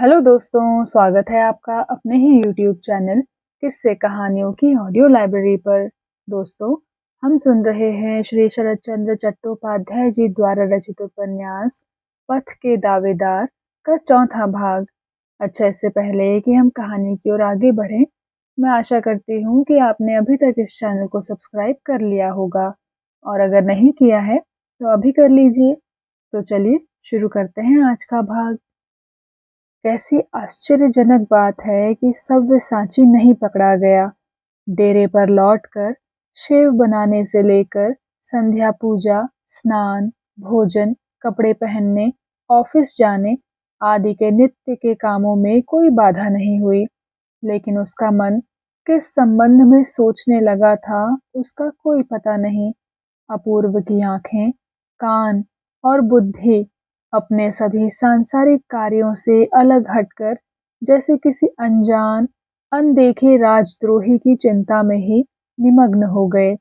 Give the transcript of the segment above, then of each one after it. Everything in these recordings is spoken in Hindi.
हेलो दोस्तों, स्वागत है आपका अपने ही यूट्यूब चैनल किस्से कहानियों की ऑडियो लाइब्रेरी पर। दोस्तों, हम सुन रहे हैं श्री शरद चंद्र चट्टोपाध्याय जी द्वारा रचित उपन्यास पथ के दावेदार का चौथा भाग। अच्छा, इससे पहले कि हम कहानी की ओर आगे बढ़ें, मैं आशा करती हूँ कि आपने अभी तक इस चैनल को सब्सक्राइब कर लिया होगा, और अगर नहीं किया है तो अभी कर लीजिए। तो चलिए शुरू करते हैं आज का भाग। कैसी आश्चर्यजनक बात है कि सव्यसाची नहीं पकड़ा गया। डेरे पर लौटकर शेव बनाने से लेकर संध्या पूजा, स्नान, भोजन, कपड़े पहनने, ऑफिस जाने आदि के नित्य के कामों में कोई बाधा नहीं हुई, लेकिन उसका मन किस संबंध में सोचने लगा था, उसका कोई पता नहीं। अपूर्व की आंखें, कान और बुद्धि अपने सभी सांसारिक कार्यों से अलग हटकर जैसे किसी अनजान, अनदेखे राजद्रोही की चिंता में ही निमग्न हो गए।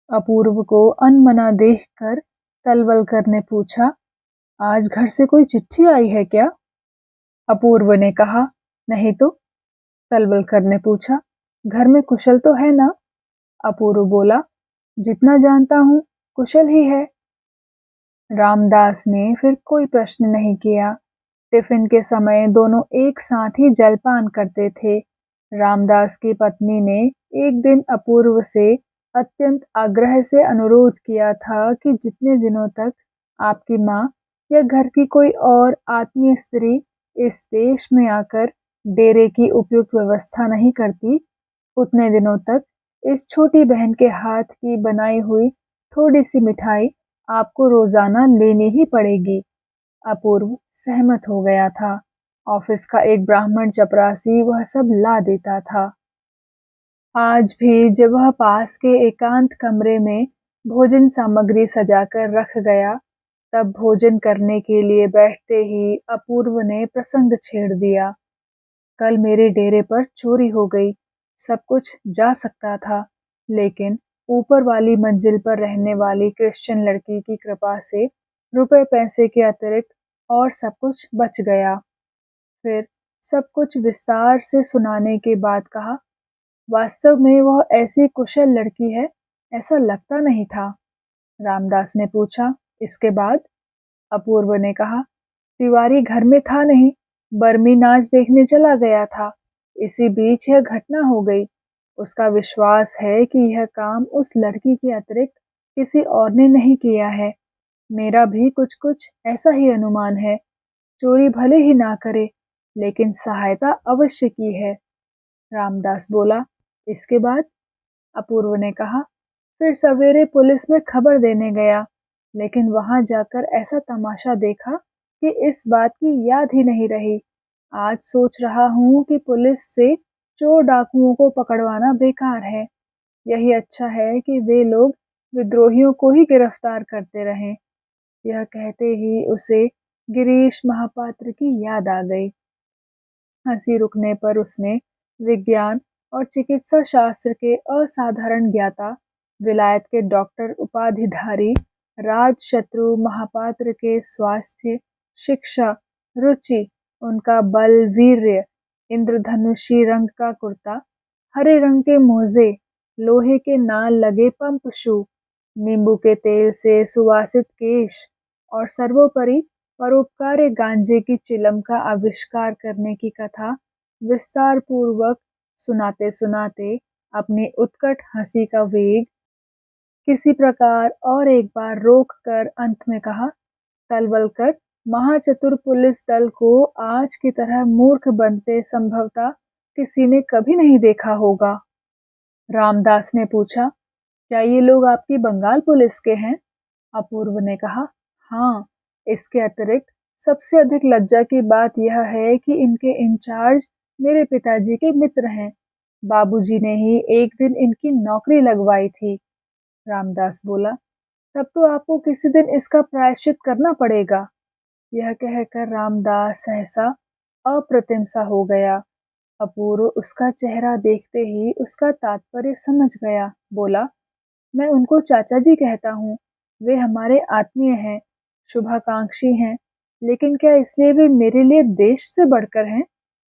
अपूर्व को अनमना देखकर तलवलकर ने पूछा, आज घर से कोई चिट्ठी आई है क्या? अपूर्व ने कहा, नहीं तो। तलवलकर ने पूछा, घर में कुशल तो है ना? अपूर्व बोला, जितना जानता हूँ कुशल ही है। रामदास ने फिर कोई प्रश्न नहीं किया। टिफिन के समय दोनों एक साथ ही जलपान करते थे। रामदास की पत्नी ने एक दिन अपूर्व से अत्यंत आग्रह से अनुरोध किया था कि जितने दिनों तक आपकी माँ या घर की कोई और आत्मीय स्त्री इस देश में आकर डेरे की उपयुक्त व्यवस्था नहीं करती, उतने दिनों तक इस छोटी बहन के हाथ की बनाई हुई थोड़ी सी मिठाई आपको रोजाना लेनी ही पड़ेगी। अपूर्व सहमत हो गया था। ऑफिस का एक ब्राह्मण चपरासी वह सब ला देता था। आज भी जब वह पास के एकांत कमरे में भोजन सामग्री सजाकर रख गया, तब भोजन करने के लिए बैठते ही अपूर्व ने प्रसंग छेड़ दिया। कल मेरे डेरे पर चोरी हो गई। सब कुछ जा सकता था, लेकिन ऊपर वाली मंजिल पर रहने वाली क्रिश्चियन लड़की की कृपा से रुपए पैसे के अतिरिक्त और सब कुछ बच गया। फिर सब कुछ विस्तार से सुनाने के बाद कहा, वास्तव में वह ऐसी कुशल लड़की है ऐसा लगता नहीं था। रामदास ने पूछा, इसके बाद? अपूर्व ने कहा, तिवारी घर में था नहीं, बर्मी नाच देखने चला गया था। इसी बीच यह घटना हो गई। उसका विश्वास है कि यह काम उस लड़की के अतिरिक्त किसी और ने नहीं किया है। मेरा भी कुछ कुछ ऐसा ही अनुमान है। चोरी भले ही ना करे, लेकिन सहायता अवश्य की है। रामदास बोला, इसके बाद? अपूर्व ने कहा, फिर सवेरे पुलिस में खबर देने गया, लेकिन वहां जाकर ऐसा तमाशा देखा कि इस बात की याद ही नहीं रही। आज सोच रहा हूँ कि पुलिस से चोर डाकुओं को पकड़वाना बेकार है। यही अच्छा है कि वे लोग विद्रोहियों को ही गिरफ्तार करते रहें। यह कहते ही उसे गिरीश महापात्र की याद आ गई। हंसी रुकने पर उसने विज्ञान और चिकित्सा शास्त्र के असाधारण ज्ञाता, विलायत के डॉक्टर उपाधिधारी राजशत्रु महापात्र के स्वास्थ्य, शिक्षा, रुचि, उनका बल, वीर्य, इंद्रधनुषी रंग का कुर्ता, हरे रंग के मोजे, लोहे के नाल लगे पंप शू, नींबू के तेल से सुवासित केश और सर्वोपरि परोपकार्य गांजे की चिलम का आविष्कार करने की कथा विस्तार पूर्वक सुनाते सुनाते अपनी उत्कट हंसी का वेग किसी प्रकार और एक बार रोक कर अंत में कहा, तलवलकर, महाचतुर पुलिस दल को आज की तरह मूर्ख बनते संभवतः किसी ने कभी नहीं देखा होगा। रामदास ने पूछा, क्या ये लोग आपकी बंगाल पुलिस के हैं? अपूर्व ने कहा, हाँ। इसके अतिरिक्त सबसे अधिक लज्जा की बात यह है कि इनके इंचार्ज मेरे पिताजी के मित्र हैं। बाबूजी ने ही एक दिन इनकी नौकरी लगवाई थी। रामदास बोला, तब तो आपको किसी दिन इसका प्रायश्चित करना पड़ेगा। यह कहकर रामदास सहसा अप्रतिम सा हो गया। अपूर्व उसका चेहरा देखते ही उसका तात्पर्य समझ गया। बोला, मैं उनको चाचा जी कहता हूँ। वे हमारे आत्मीय हैं, शुभाकांक्षी हैं, लेकिन क्या इसलिए वे मेरे लिए देश से बढ़कर हैं?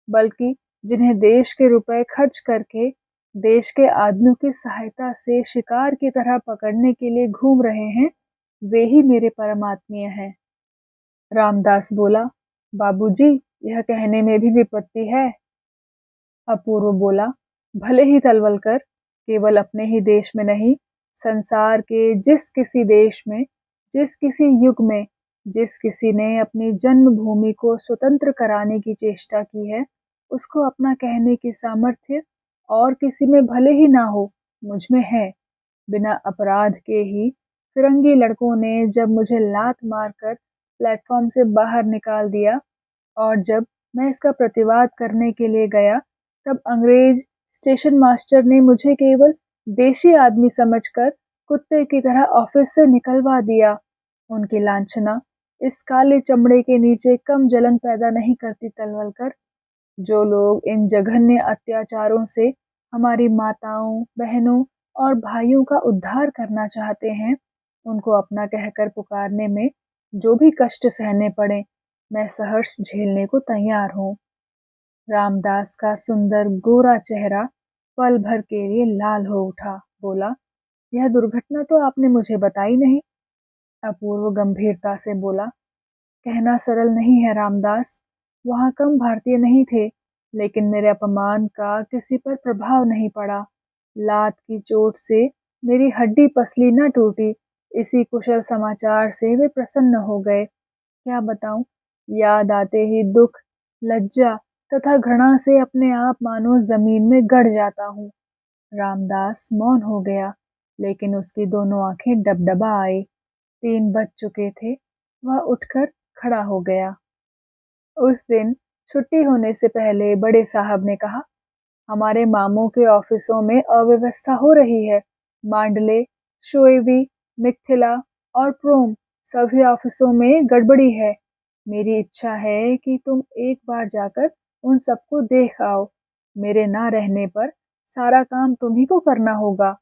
बल्कि जिन्हें देश के रुपए खर्च करके देश के आदमियों की सहायता से शिकार की तरह पकड़ने के लिए घूम रहे हैं, वे ही मेरे परम आत्मीय हैं। रामदास बोला, बाबूजी, यह कहने में भी विपत्ति है। अपूर्व बोला, भले ही तलवलकर, केवल अपने ही देश में नहीं, संसार के जिस किसी देश में, जिस किसी युग में, जिस किसी ने अपनी जन्मभूमि को स्वतंत्र कराने की चेष्टा की है, उसको अपना कहने की सामर्थ्य और किसी में भले ही ना हो, मुझ में है। बिना अपराध के ही फिरंगी लड़कों ने जब मुझे लात मारकर प्लेटफॉर्म से बाहर निकाल दिया और जब मैं इसका प्रतिवाद करने के लिए गया, तब अंग्रेज स्टेशन मास्टर ने मुझे केवल देशी आदमी समझकर कुत्ते की तरह ऑफिस से निकलवा दिया। उनकी लांछना इस काले चमड़े के नीचे कम जलन पैदा नहीं करती तलवलकर। जो लोग इन जघन्य अत्याचारों से हमारी माताओं, बहनों और भाइयों का उद्धार करना चाहते हैं, उनको अपना कहकर पुकारने में जो भी कष्ट सहने पड़े, मैं सहर्ष झेलने को तैयार हूँ। रामदास का सुंदर गोरा चेहरा पल भर के लिए लाल हो उठा। बोला, यह दुर्घटना तो आपने मुझे बताई नहीं। अपूर्व गंभीरता से बोला, कहना सरल नहीं है रामदास। वहां कम भारतीय नहीं थे, लेकिन मेरे अपमान का किसी पर प्रभाव नहीं पड़ा। लात की चोट से मेरी हड्डी पसली न टूटी। इसी कुशल समाचार से वे प्रसन्न हो गए। क्या बताऊं, याद आते ही दुख, लज्जा तथा घृणा से अपने आप मानो जमीन में गड़ जाता हूँ। रामदास मौन हो गया, लेकिन उसकी दोनों आंखें डबडबा आई। 3 बज चुके थे। वह उठकर खड़ा हो गया। उस दिन छुट्टी होने से पहले बड़े साहब ने कहा, हमारे मामों के ऑफिसों में अव्यवस्था हो रही है। मांडले, शोएबी, मिथिला और प्रोम सभी ऑफिसों में गड़बड़ी है। मेरी इच्छा है कि तुम एक बार जाकर उन सबको देख आओ। मेरे ना रहने पर सारा काम तुम्ही को करना होगा।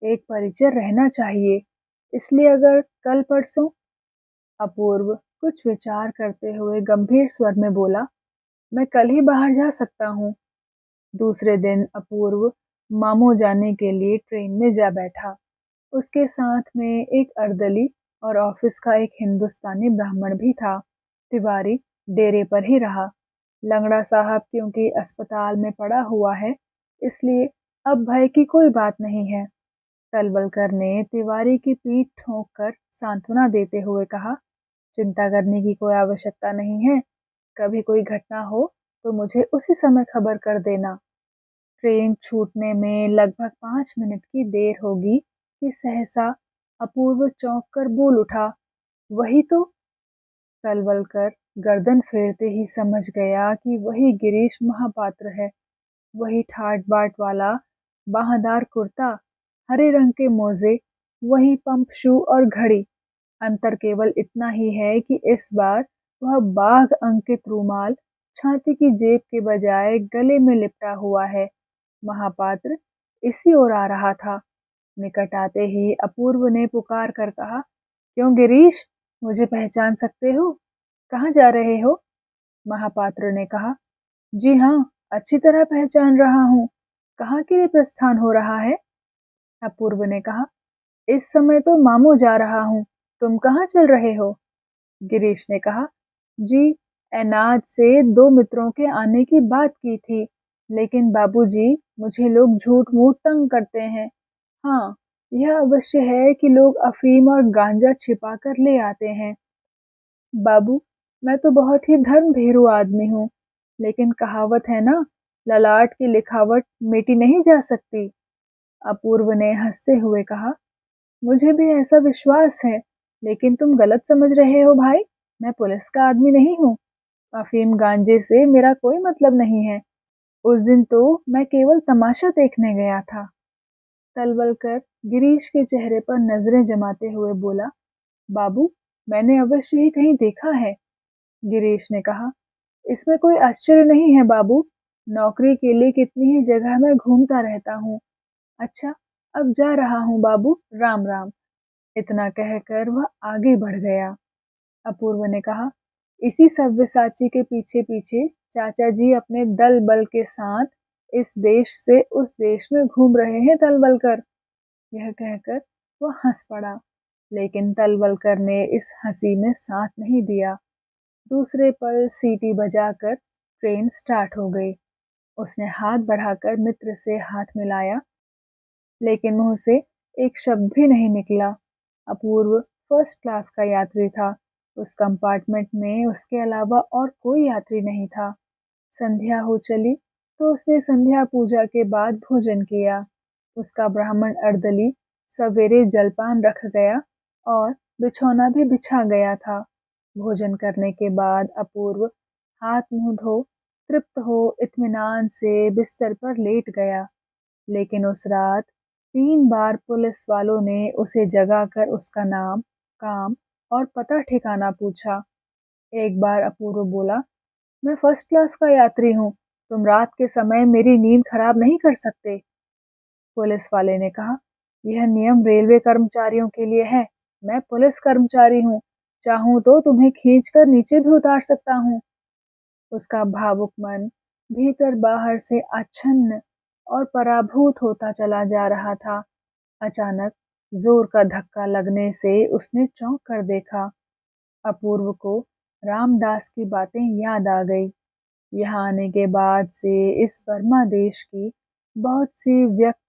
एक परिचय रहना चाहिए। इसलिए अगर कल परसों। अपूर्व कुछ विचार करते हुए गंभीर स्वर में बोला, मैं कल ही बाहर जा सकता हूँ। दूसरे दिन अपूर्व मामू जाने के लिए ट्रेन में जा बैठा। उसके साथ में एक अर्दली और ऑफिस का एक हिंदुस्तानी ब्राह्मण भी था। तिवारी डेरे पर ही रहा। लंगड़ा साहब क्योंकि अस्पताल में पड़ा हुआ है, इसलिए अब भय की कोई बात नहीं है। तलवलकर ने तिवारी की पीठ ठोंक कर सांत्वना देते हुए कहा, चिंता करने की कोई आवश्यकता नहीं है। कभी कोई घटना हो तो मुझे उसी समय खबर कर देना। ट्रेन छूटने में लगभग 5 मिनट की देर होगी कि सहसा अपूर्व चौंक कर बोल उठा, वही तो। तलवलकर गर्दन फेरते ही समझ गया कि वही गिरीश महापात्र है। वही ठाट बाट वाला बाहदार कुर्ता, हरे रंग के मोजे, वही पंप शू और घड़ी। अंतर केवल इतना ही है कि इस बार वह बाघ अंकित रूमाल छाती की जेब के बजाय गले में लिपटा हुआ है। महापात्र इसी ओर आ रहा था। निकट आते ही अपूर्व ने पुकार कर कहा, क्यों गिरीश, मुझे पहचान सकते हो? कहाँ जा रहे हो? महापात्र ने कहा, जी हाँ, अच्छी तरह पहचान रहा हूँ। कहाँ के लिए प्रस्थान हो रहा है? अपूर्व ने कहा, इस समय तो मामू जा रहा हूँ। तुम कहाँ चल रहे हो? गिरीश ने कहा, जी, एनाज से 2 मित्रों के आने की बात की थी, लेकिन बाबूजी, मुझे लोग झूठ मूठ तंग करते हैं। हाँ, यह अवश्य है कि लोग अफीम और गांजा छिपा कर ले आते हैं। बाबू, मैं तो बहुत ही धर्म भीरू आदमी हूँ, लेकिन कहावत है ना, ललाट की लिखावट मिटी नहीं जा सकती। अपूर्व ने हंसते हुए कहा, मुझे भी ऐसा विश्वास है, लेकिन तुम गलत समझ रहे हो भाई। मैं पुलिस का आदमी नहीं हूँ। अफीम गांजे से मेरा कोई मतलब नहीं है। उस दिन तो मैं केवल तमाशा देखने गया था। तलवलकर गिरीश के चेहरे पर नजरें जमाते हुए बोला, बाबू, मैंने अवश्य ही कहीं देखा है। गिरीश ने कहा, इसमें कोई आश्चर्य नहीं है बाबू। नौकरी के लिए कितनी ही जगह मैं घूमता रहता हूँ। अच्छा, अब जा रहा हूँ बाबू, राम राम। इतना कहकर वह आगे बढ़ गया। अपूर्व ने कहा, इसी सव्यसाची के पीछे-पीछे चाचा जी अपने दल बल के साथ इस देश से उस देश में घूम रहे हैं तलवलकर। यह कहकर वो हंस पड़ा, लेकिन तलवलकर ने इस हंसी में साथ नहीं दिया। दूसरे पल सीटी बजाकर ट्रेन स्टार्ट हो गई। उसने हाथ बढ़ाकर मित्र से हाथ मिलाया, लेकिन मुंह से एक शब्द भी नहीं निकला। अपूर्व फर्स्ट क्लास का यात्री था। उस कंपार्टमेंट में उसके अलावा और कोई यात्री नहीं था। संध्या हो चली तो उसने संध्या पूजा के बाद भोजन किया। उसका ब्राह्मण अर्दली सवेरे जलपान रख गया और बिछौना भी बिछा गया था। भोजन करने के बाद अपूर्व हाथ मुंह धो तृप्त हो इत्मीनान से बिस्तर पर लेट गया। लेकिन उस रात 3 बार पुलिस वालों ने उसे जगाकर उसका नाम, काम और पता ठिकाना पूछा। एक बार अपूर्व बोला, मैं फर्स्ट क्लास का यात्री हूँ, तुम रात के समय मेरी नींद खराब नहीं कर सकते। पुलिस वाले ने कहा, यह नियम रेलवे कर्मचारियों के लिए है। मैं पुलिस कर्मचारी हूँ, चाहूँ तो तुम्हें खींचकर नीचे भी उतार सकता हूँ। उसका भावुक मन भीतर बाहर से आच्छन्न और पराभूत होता चला जा रहा था। अचानक जोर का धक्का लगने से उसने चौंक कर देखा। अपूर्व को रामदास की बातें याद आ गई। यहाँ आने के बाद से इस बर्मा देश की बहुत सी व्यक्त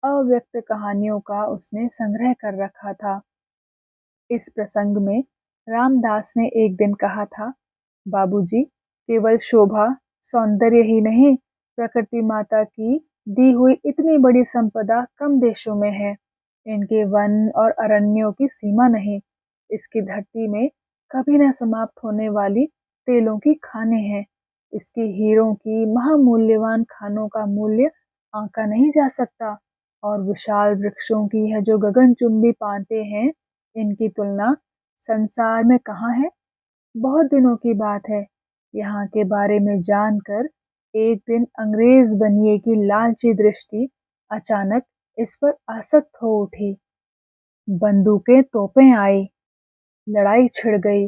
अव्यक्त कहानियों का उसने संग्रह कर रखा था। इस प्रसंग में रामदास ने एक दिन कहा था, बाबूजी, केवल शोभा सौंदर्य ही नहीं, प्रकृति माता की दी हुई इतनी बड़ी संपदा कम देशों में है। इनके वन और अरण्यों की सीमा नहीं। इसकी धरती में कभी न समाप्त होने वाली तेलों की खानें हैं। इसकी हीरों की महामूल्यवान खानों का मूल्य आंका नहीं जा सकता। और विशाल वृक्षों की यह जो गगनचुंबी पाते हैं, इनकी तुलना संसार में कहाँ है। बहुत दिनों की बात है, यहाँ के बारे में जानकर एक दिन अंग्रेज बनिए की लालची दृष्टि अचानक इस पर आसक्त हो उठी। बंदूकें तोपें आई, लड़ाई छिड़ गई।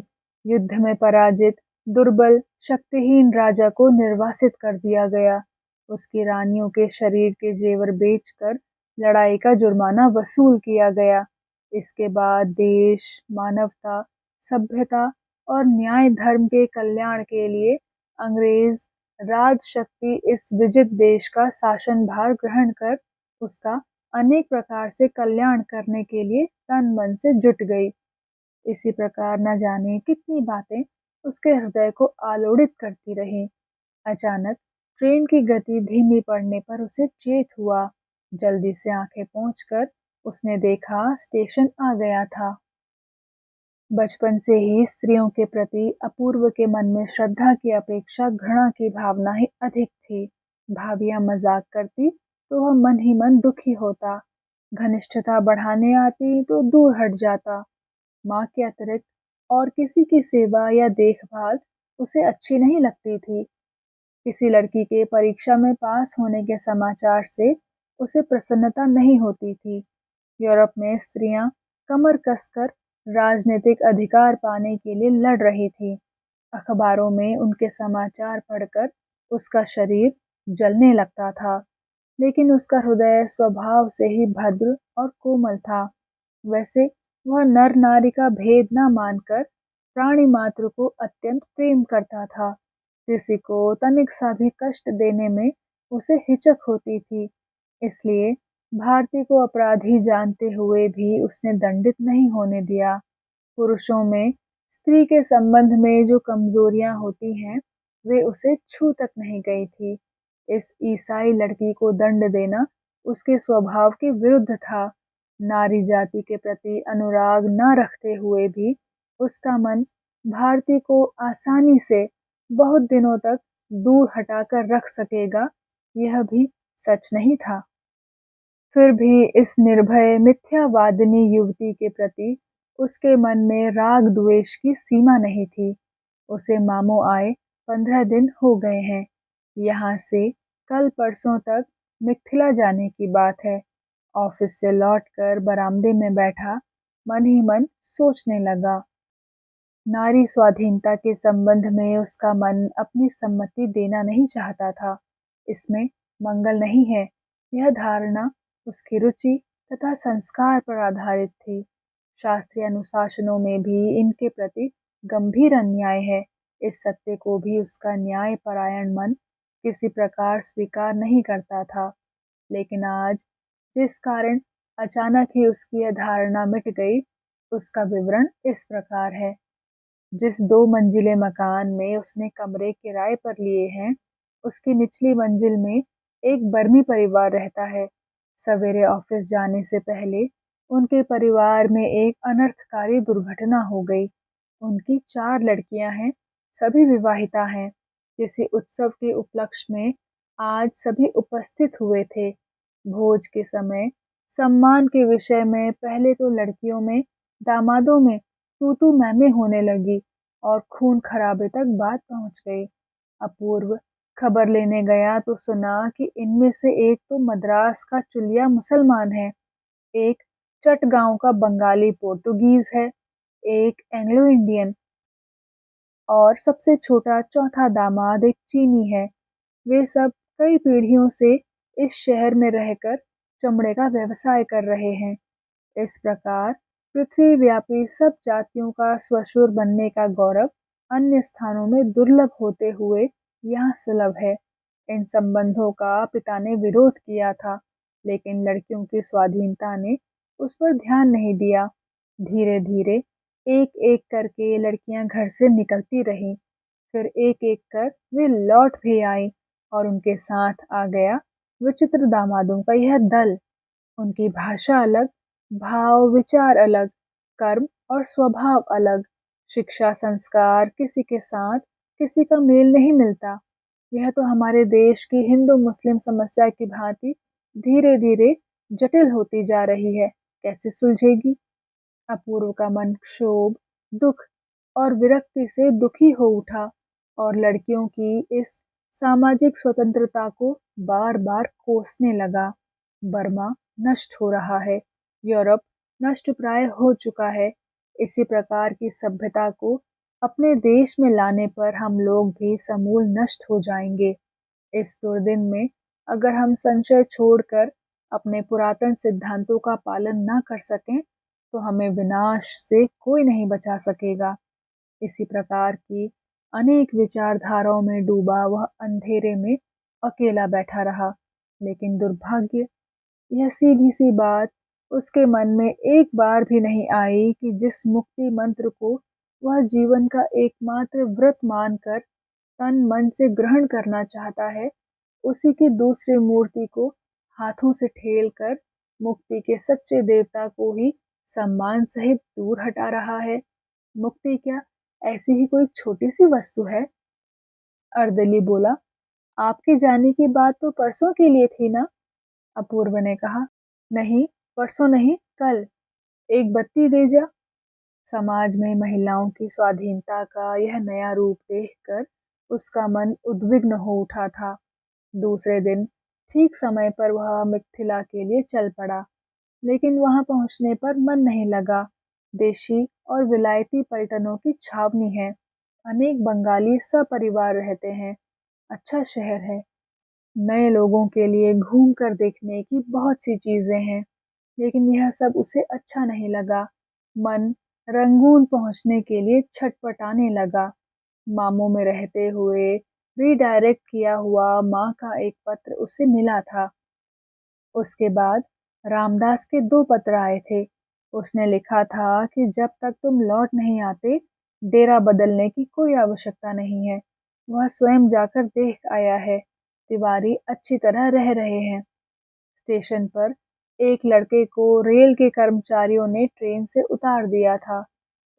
युद्ध में पराजित दुर्बल शक्तिहीन राजा को निर्वासित कर दिया गया। उसकी रानियों के शरीर के जेवर बेचकर लड़ाई का जुर्माना वसूल किया गया। इसके बाद देश, मानवता, सभ्यता और न्याय धर्म के कल्याण के लिए अंग्रेज राज शक्ति इस विजित देश का शासन भार ग्रहण कर उसका अनेक प्रकार से कल्याण करने के लिए तन मन से जुट गई। इसी प्रकार न जाने कितनी बातें उसके हृदय को आलोड़ित करती रहीं। अचानक ट्रेन की गति धीमी पड़ने पर उसे चेत हुआ। जल्दी से आंखें पोंछकर उसने देखा स्टेशन आ गया था। बचपन से ही स्त्रियों के प्रति अपूर्व के मन में श्रद्धा की अपेक्षा घृणा की भावना ही अधिक थी। भाभियां मजाक करती तो वह मन ही मन दुखी होता। घनिष्ठता बढ़ाने आती तो दूर हट जाता। माँ के अतिरिक्त और किसी की सेवा या देखभाल उसे अच्छी नहीं लगती थी। किसी लड़की के परीक्षा में पास होने के समाचार से उसे प्रसन्नता नहीं होती थी। यूरोप में स्त्रियां कमर कसकर राजनीतिक अधिकार पाने के लिए लड़ रही थी। अखबारों में उनके समाचार पढ़कर उसका शरीर जलने लगता था, लेकिन उसका हृदय स्वभाव से ही भद्र और कोमल था। वैसे वह नर नारी का भेद न मानकर प्राणी मात्र को अत्यंत प्रेम करता था। किसी को तनिक सा भी कष्ट देने में उसे हिचक होती थी। इसलिए भारती को अपराधी जानते हुए भी उसने दंडित नहीं होने दिया। पुरुषों में स्त्री के संबंध में जो कमजोरियां होती हैं, वे उसे छू तक नहीं गई थी। इस ईसाई लड़की को दंड देना उसके स्वभाव के विरुद्ध था। नारी जाति के प्रति अनुराग न रखते हुए भी उसका मन भारती को आसानी से बहुत दिनों तक दूर हटाकर रख सकेगा, यह भी सच नहीं था। फिर भी इस निर्भय मिथ्यावादिनी युवती के प्रति उसके मन में राग द्वेष की सीमा नहीं थी। उसे मामों आए 15 दिन हो गए हैं। यहाँ से कल परसों तक मिथिला जाने की बात है। ऑफिस से लौटकर बरामदे में बैठा मन ही मन सोचने लगा। नारी स्वाधीनता के संबंध में उसका मन अपनी सम्मति देना नहीं चाहता था। इसमें मंगल नहीं है, यह धारणा उसकी रुचि तथा संस्कार पर आधारित थी। शास्त्रीय अनुशासनों में भी इनके प्रति गंभीर अन्याय है। इस सत्य को भी उसका न्यायपरायण मन किसी प्रकार स्वीकार नहीं करता था। लेकिन आज जिस कारण अचानक ही उसकी यह धारणा मिट गई, उसका विवरण इस प्रकार है। जिस 2 मंजिले मकान में उसने कमरे किराए पर लिए हैं, उसकी निचली मंजिल में एक बर्मी परिवार रहता है। सवेरे ऑफिस जाने से पहले उनके परिवार में एक अनर्थकारी दुर्घटना हो गई। उनकी 4 लड़कियां हैं, सभी विवाहिता हैं। किसी उत्सव के उपलक्ष्य में आज सभी उपस्थित हुए थे। भोज के समय सम्मान के विषय में पहले तो लड़कियों में, दामादों में तू-तू मैं-मैं होने लगी और खून खराबे तक बात पहुंच गई। अपूर्व खबर लेने गया तो सुना कि इनमें से एक तो मद्रास का चुलिया मुसलमान है, एक चटगांव का बंगाली पोर्तुगीज है, एक एंग्लो इंडियन और सबसे छोटा चौथा दामाद एक चीनी है। वे सब कई पीढ़ियों से इस शहर में रहकर चमड़े का व्यवसाय कर रहे हैं। इस प्रकार पृथ्वी व्यापी सब जातियों का स्वशुर बनने का गौरव अन्य स्थानों में दुर्लभ होते हुए यहाँ सुलभ है। इन संबंधों का पिता ने विरोध किया था, लेकिन लड़कियों की स्वाधीनता ने उस पर ध्यान नहीं दिया। धीरे धीरे एक एक करके लड़कियां घर से निकलती रहीं। फिर एक एक कर वे लौट भी आई और उनके साथ आ गया विचित्र दामादों का यह दल। उनकी भाषा अलग, भाव विचार अलग, कर्म और स्वभाव अलग, शिक्षा संस्कार किसी के साथ किसी का मेल नहीं मिलता। यह तो हमारे देश की हिंदू मुस्लिम समस्या की भांति धीरे धीरे जटिल होती जा रही है, कैसे सुलझेगी? अपूर्व का मन क्षोभ, दुख और विरक्ति से दुखी हो उठा और लड़कियों की इस सामाजिक स्वतंत्रता को बार बार कोसने लगा। बर्मा नष्ट हो रहा है, यूरोप नष्ट प्राय हो चुका है। इसी प्रकार की सभ्यता को अपने देश में लाने पर हम लोग भी समूल नष्ट हो जाएंगे। इस दुर्दिन में अगर हम संशय छोड़कर अपने पुरातन सिद्धांतों का पालन न कर सकें, तो हमें विनाश से कोई नहीं बचा सकेगा। इसी प्रकार की अनेक विचारधाराओं में डूबा वह अंधेरे में अकेला बैठा रहा। लेकिन दुर्भाग्य, यह सीधी-सी बात उसके मन में एक बार भी नहीं आई कि जिस मुक्ति मंत्र को वह जीवन का एकमात्र व्रत मानकर तन-मन से ग्रहण करना चाहता है, उसी की दूसरी मूर्ति को हाथों से ठेलकर मुक्ति के सच्चे देवता को ही सम्मान सहित दूर हटा रहा है। मुक्ति क्या ऐसी ही कोई छोटी-सी वस्तु है? अर्दली बोला, आपके जाने की बात तो परसों के लिए थी ना? अपूर्व ने कहा, नहीं, परसों नहीं, कल। एक बत्ती दे जा। समाज में महिलाओं की स्वाधीनता का यह नया रूप देखकर उसका मन उद्विग्न हो उठा था। दूसरे दिन ठीक समय पर वह मिथिला के लिए चल पड़ा, लेकिन वहां पहुंचने पर मन नहीं लगा। देशी और विलायती पलटनों की छावनी है। अनेक बंगाली सपरिवार रहते हैं। अच्छा शहर है। नए लोगों के लिए घूम कर देखने की बहुत सी चीजें हैं, लेकिन यह सब उसे अच्छा नहीं लगा। मन रंगून पहुंचने के लिए छटपटाने लगा। मामू में रहते हुए रीडायरेक्ट किया हुआ माँ का एक पत्र उसे मिला था। उसके बाद रामदास के 2 पत्र आए थे। उसने लिखा था कि जब तक तुम लौट नहीं आते, डेरा बदलने की कोई आवश्यकता नहीं है। वह स्वयं जाकर देख आया है। तिवारी अच्छी तरह रह रहे हैं। स्टेशन पर एक लड़के को रेल के कर्मचारियों ने ट्रेन से उतार दिया था।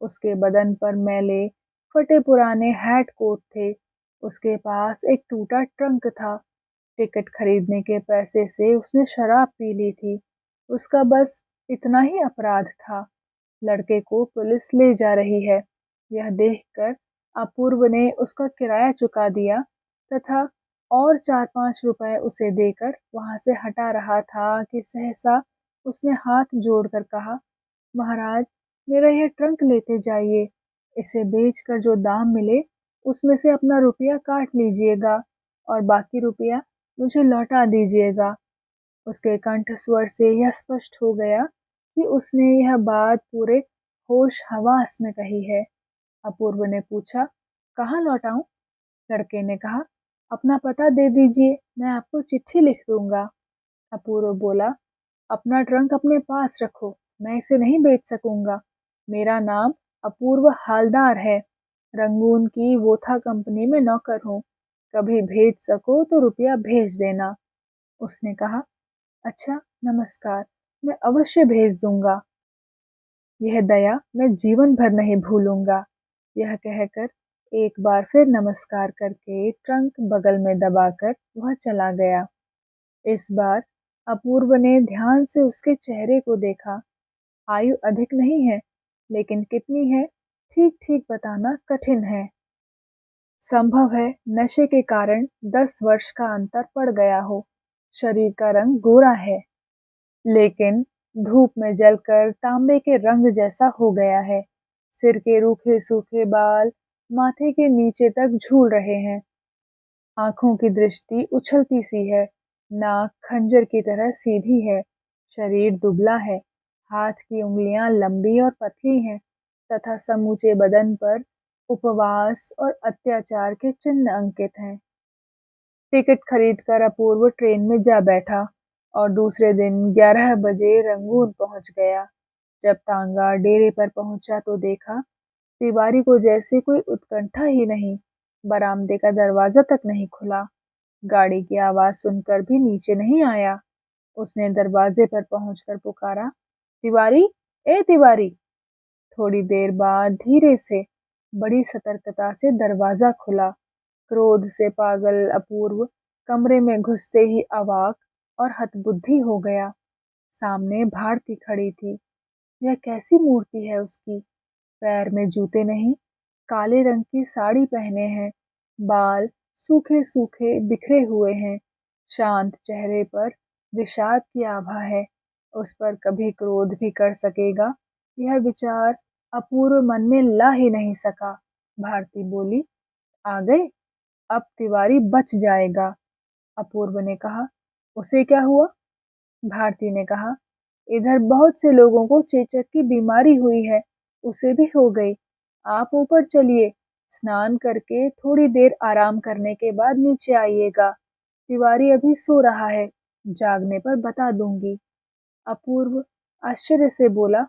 उसके बदन पर मैले, फटे पुराने हैट कोट थे। उसके पास एक टूटा ट्रंक था। टिकट खरीदने के पैसे से उसने शराब पी ली थी। उसका बस इतना ही अपराध था। लड़के को पुलिस ले जा रही है। यह देखकर अपूर्व ने उसका किराया चुका दिया तथा और 4-5 रुपए उसे देकर वहां से हटा रहा था कि सहसा उसने हाथ जोड़कर कहा, महाराज, मेरा यह ट्रंक लेते जाइए। इसे बेचकर जो दाम मिले उसमें से अपना रुपया काट लीजिएगा और बाकी रुपया मुझे लौटा दीजिएगा। उसके कंठ स्वर से यह स्पष्ट हो गया कि उसने यह बात पूरे होश हवास में कही है। अपूर्व ने पूछा, कहाँ लौटाऊं? लड़के ने कहा, अपना पता दे दीजिए, मैं आपको चिट्ठी लिख दूंगा। अपूर्व बोला, अपना ट्रंक अपने पास रखो, मैं इसे नहीं बेच सकूंगा। मेरा नाम अपूर्व हालदार है, रंगून की वोथा कंपनी में नौकर हूँ। कभी भेज सको तो रुपया भेज देना। उसने कहा, अच्छा, नमस्कार, मैं अवश्य भेज दूंगा। यह दया मैं जीवन भर नहीं भूलूंगा। यह कहकर एक बार फिर नमस्कार करके ट्रंक बगल में दबाकर वह चला गया। इस बार अपूर्व ने ध्यान से उसके चेहरे को देखा। आयु अधिक नहीं है, लेकिन कितनी है ठीक ठीक बताना कठिन है। संभव है नशे के कारण 10 वर्ष का अंतर पड़ गया हो। शरीर का रंग गोरा है, लेकिन धूप में जलकर तांबे के रंग जैसा हो गया है। सिर के रूखे सूखे बाल माथे के नीचे तक झूल रहे हैं। आंखों की दृष्टि उछलती सी है। नाक खंजर की तरह सीधी है। शरीर दुबला है। हाथ की उंगलियां लंबी और पतली हैं तथा समूचे बदन पर उपवास और अत्याचार के चिन्ह अंकित हैं। टिकट खरीदकर अपूर्व ट्रेन में जा बैठा और दूसरे दिन 11 बजे रंगून पहुंच गया। जब तांगा डेरे पर पहुंचा तो देखा तिवारी को जैसे कोई उत्कंठा ही नहीं। बरामदे का दरवाजा तक नहीं खुला। गाड़ी की आवाज सुनकर भी नीचे नहीं आया। उसने दरवाजे पर पहुंचकर पुकारा, तिवारी, ए तिवारी। थोड़ी देर बाद धीरे से, बड़ी सतर्कता से दरवाजा खुला। क्रोध से पागल अपूर्व कमरे में घुसते ही अवाक और हतबुद्धि हो गया। सामने भारती खड़ी थी। यह कैसी मूर्ति है उसकी? पैर में जूते नहीं, काले रंग की साड़ी पहने हैं, बाल सूखे सूखे बिखरे हुए हैं। शांत चेहरे पर विषाद की आभा है। उस पर कभी क्रोध भी कर सकेगा, यह विचार अपूर्व मन में ला ही नहीं सका। भारती बोली, आ गए, अब तिवारी बच जाएगा। अपूर्व ने कहा, उसे क्या हुआ? भारती ने कहा, इधर बहुत से लोगों को चेचक की बीमारी हुई है, उसे भी हो गई। आप ऊपर चलिए, स्नान करके थोड़ी देर आराम करने के बाद नीचे आइएगा। तिवारी अभी सो रहा है, जागने पर बता दूंगी। अपूर्व आश्चर्य से बोला,